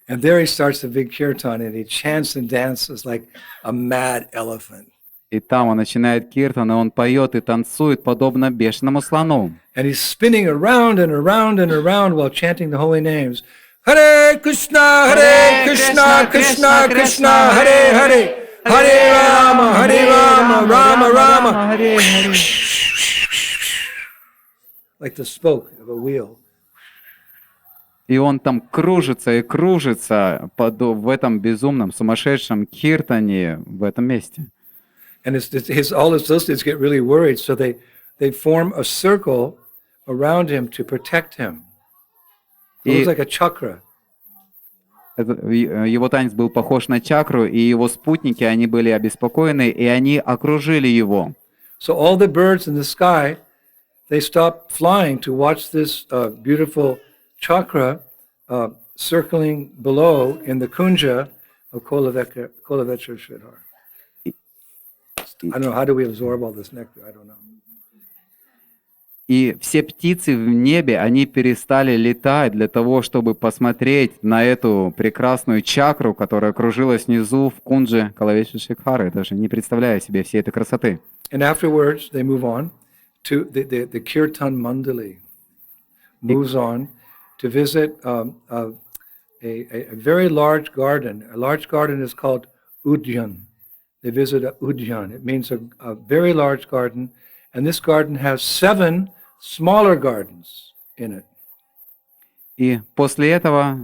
And there he starts a big kirtan, and he chants and dances like a mad elephant. И там он начинает киртан, и он поет и танцует, подобно бешеному слону. And he's spinning around and around and around while chanting the holy names. Hare Krishna, Krishna Krishna, Hare Hare. Hare Rama, Rama Rama, Hare Hare. Like the spoke of a wheel. И он там кружится и кружится в этом безумном, сумасшедшем киртане в этом месте. And all his associates get really worried, so they form a circle around him to protect him. It looks like a chakra. Его танец был похож на чакру, и его спутники, они были обеспокоены, и они окружили его. So all the birds in the sky, they stop flying to watch this beautiful chakra circling below in the kunja of Kolavecha Sridhar. I don't know, how do we absorb all this nectar? I don't know. И все птицы в небе, они перестали летать для того, чтобы посмотреть на эту прекрасную чакру, которая кружилась внизу в кундже Калавеши-Шикхары, даже не представляя себе всей этой красоты. And afterwards, they move on to the Kirtan Mandali И, moves on to visit a very large garden. A large garden is called Udyan. They visit a Udyan. It means a very large garden. And this garden has 7 smaller gardens in it. и после этого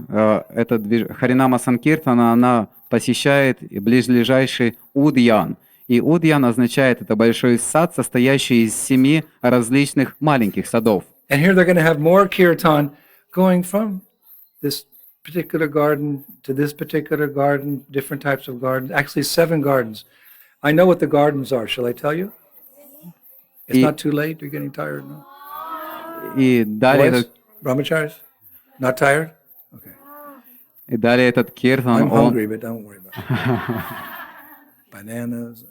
Харинама Санкиртана, она посещает ближайший Удьян. И Удьян означает, это большой сад, состоящий из 7 различных маленьких садов. And here they're going to have more kirtan going from this particular garden to this particular garden, different types of gardens, actually 7 gardens. I know what the gardens are. Shall I tell you? It's not too late. You're getting tired now. И далее, Boys? Brahmacharis? Not tired? Okay. и далее этот киртан, I'm hungry, but don't worry about it. Bananas.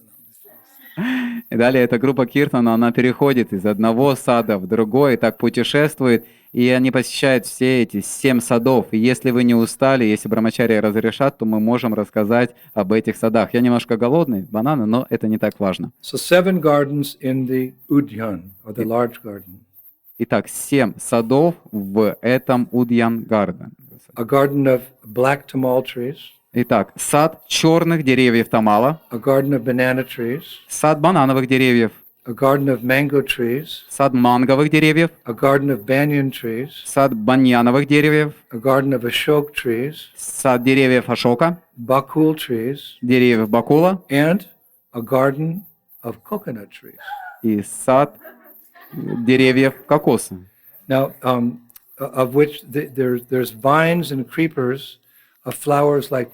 И далее эта группа киртана, она переходит из одного сада в другой, и так путешествует, и они посещают все эти 7 садов. И если вы не устали, если брамачарьи разрешат, то мы можем рассказать об этих садах. Я немножко голодный, бананы, но это не так важно. So 7 gardens in the Udyan, or the large garden. Итак, 7 садов в этом Удьян Гарден. A garden of black tamal trees. Итак, сад черных деревьев тамала, A garden of banana trees. сад банановых деревьев, A garden of mango trees. сад манговых деревьев, A garden of banyan trees. сад баньяновых деревьев, A garden of ashok trees. сад деревьев Ашока, Bakul trees. деревьев Бакула And a garden of coconut trees. и сад деревьев кокоса. Now, of which there's vines and creepers of flowers like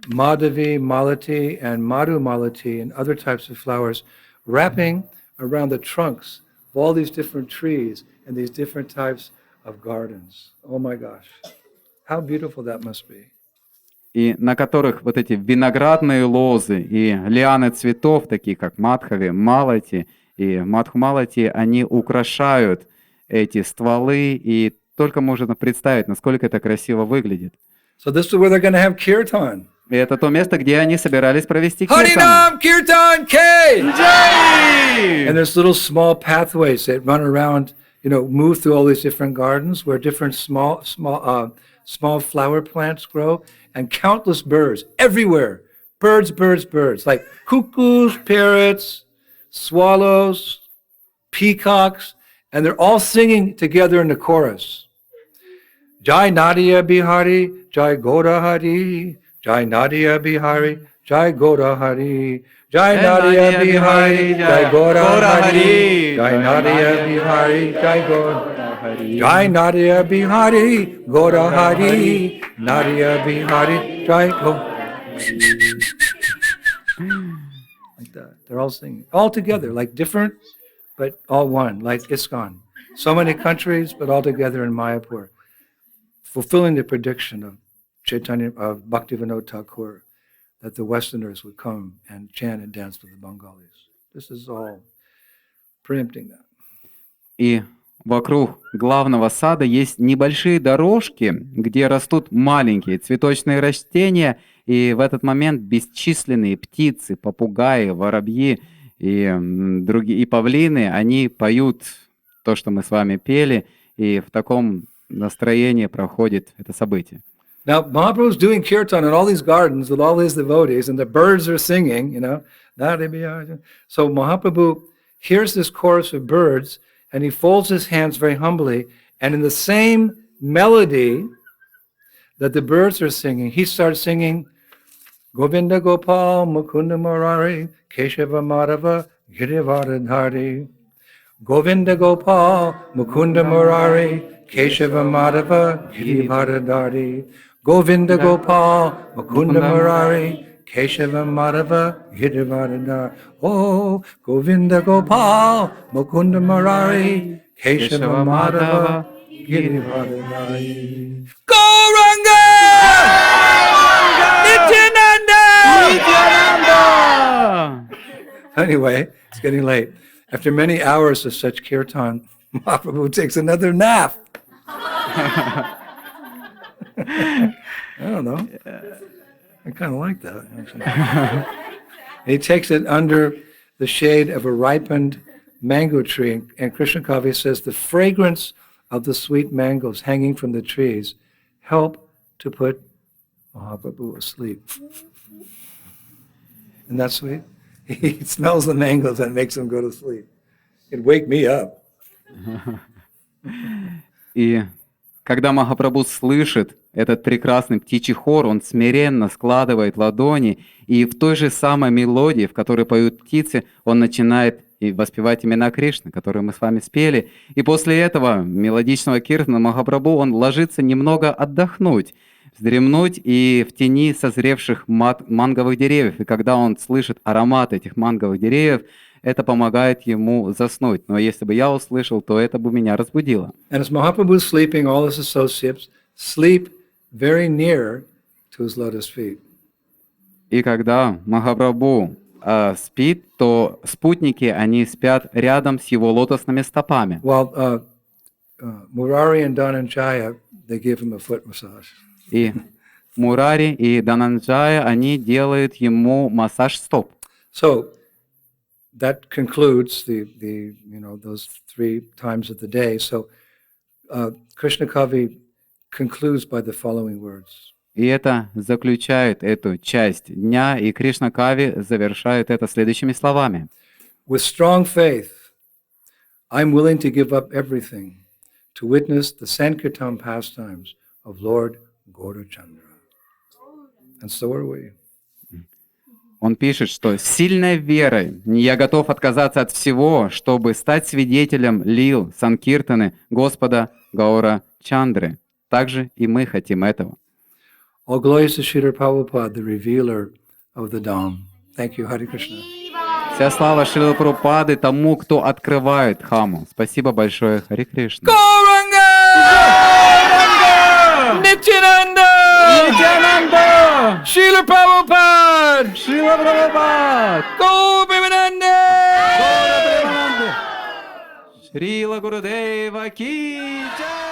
Madhavi, Malati, and Madhu Malati, and other types of flowers wrapping around the trunks of all these different trees and these different types of gardens. Oh my gosh, how beautiful that must be. И на которых вот эти виноградные лозы и лианы цветов, такие как Мадхави, Малати и Мадху-Малати, они украшают эти стволы, и только можно представить, насколько это красиво выглядит. So this is where they're going to have kirtan. И это то место, где они собирались провести киртан. Harinam Kirtan K! Джай! And there's little small pathways that run around, move through all these different gardens where different small flower plants grow, and countless birds everywhere. Birds, like cuckoos, parrots, swallows, peacocks, and they're all singing together in the chorus. Jai Nadia Bihari, Jai Goda Hari, Jai Nadia Bihari, Jai Goda Hari, Jai Nadia Bihari, Jai Goda Hari, Jai Nadia Bihari, Jai Goda Hari, Jai Nadia Bihari, Goda Hari, Nadia Bihari, Jai Goda. Like that. They're all singing. All together, like different, but all one, like ISKCON. So many countries, but all together in Mayapur. Fulfilling the prediction of Chaitanya, of Bhaktivinoda Thakur, that the Westerners would come and chant and dance with the Bengalis. This is all preempting that. И вокруг главного сада есть небольшие дорожки, где растут маленькие цветочные растения, и в этот момент бесчисленные птицы, попугаи, воробьи и другие и павлины, они поют то, что мы с вами пели, и в таком настроении проходит это событие. Now, Mahaprabhu's doing kirtan in all these gardens with all his devotees, and the birds are singing, So Mahaprabhu hears this chorus of birds, and he folds his hands very humbly, and in the same melody that the birds are singing, he starts singing, Govinda Gopal, Mukunda Murari, Keshava Madhava, Girivardhari. Govinda Gopal, Mukunda Murari, Keshava Madhava, Girivardhari. Govinda Gopal, Mukunda Murari, Keshava Madhava, Girivardhari. Oh, Govinda Gopal, Mukunda Murari, Keshava Madhava, Girivardhari. Gauranga! Nityananda! Anyway, it's getting late. After many hours of such kirtan, Mahaprabhu takes another nap. I don't know. I kind of like that, actually. He takes it under the shade of a ripened mango tree. And Krishna Kavi says the fragrance of the sweet mangoes hanging from the trees help to put Mahaprabhu asleep. Isn't that sweet? He smells the mangoes and makes him go to sleep. It'd wake me up. И когда Махапрабху слышит этот прекрасный птичий хор, он смиренно складывает ладони, и в той же самой мелодии, в которой поют птицы, он начинает и воспевать имена Кришны, которые мы с вами спели. И после этого мелодичного киртана Махапрабху, он ложится немного отдохнуть, вздремнуть и в тени созревших манговых деревьев. И когда он слышит аромат этих манговых деревьев, это помогает ему заснуть. Но если бы я услышал, то это бы меня разбудило. And as Mahaprabhu is sleeping, all his associates sleep very near to his lotus feet. И когда Махапрабху спит, то спутники, они спят рядом с его лотосными стопами. While Murari and Dhananjaya, they give him a foot massage. И Мурари и Дананджая, они делают ему массаж стоп. So that concludes the those 3 times of the day. So Krishna Kavi concludes by the following words. И это заключает эту часть дня, и Кришна Кави завершает это следующими словами. With strong faith, I'm willing to give up everything to witness the Sankirtan pastimes of Lord Gaurachandra. And so are we. Он пишет, что с сильной верой я готов отказаться от всего, чтобы стать свидетелем лил Санкиртаны Господа Гаура Чандры. Также и мы хотим этого. All glories to Srila Prabhupada, the revealer of the Dham. Thank you, Hare Krishna. Вся слава Шрилы Прабхупады тому, кто открывает Дхамму. Спасибо большое, Харе Кришна. Gauranga! Nityananda! Нитянанда! Srila Prabhupada! Шрила Прабхупад! Gaur Premanande! Шрила Гурудева Ки Джай!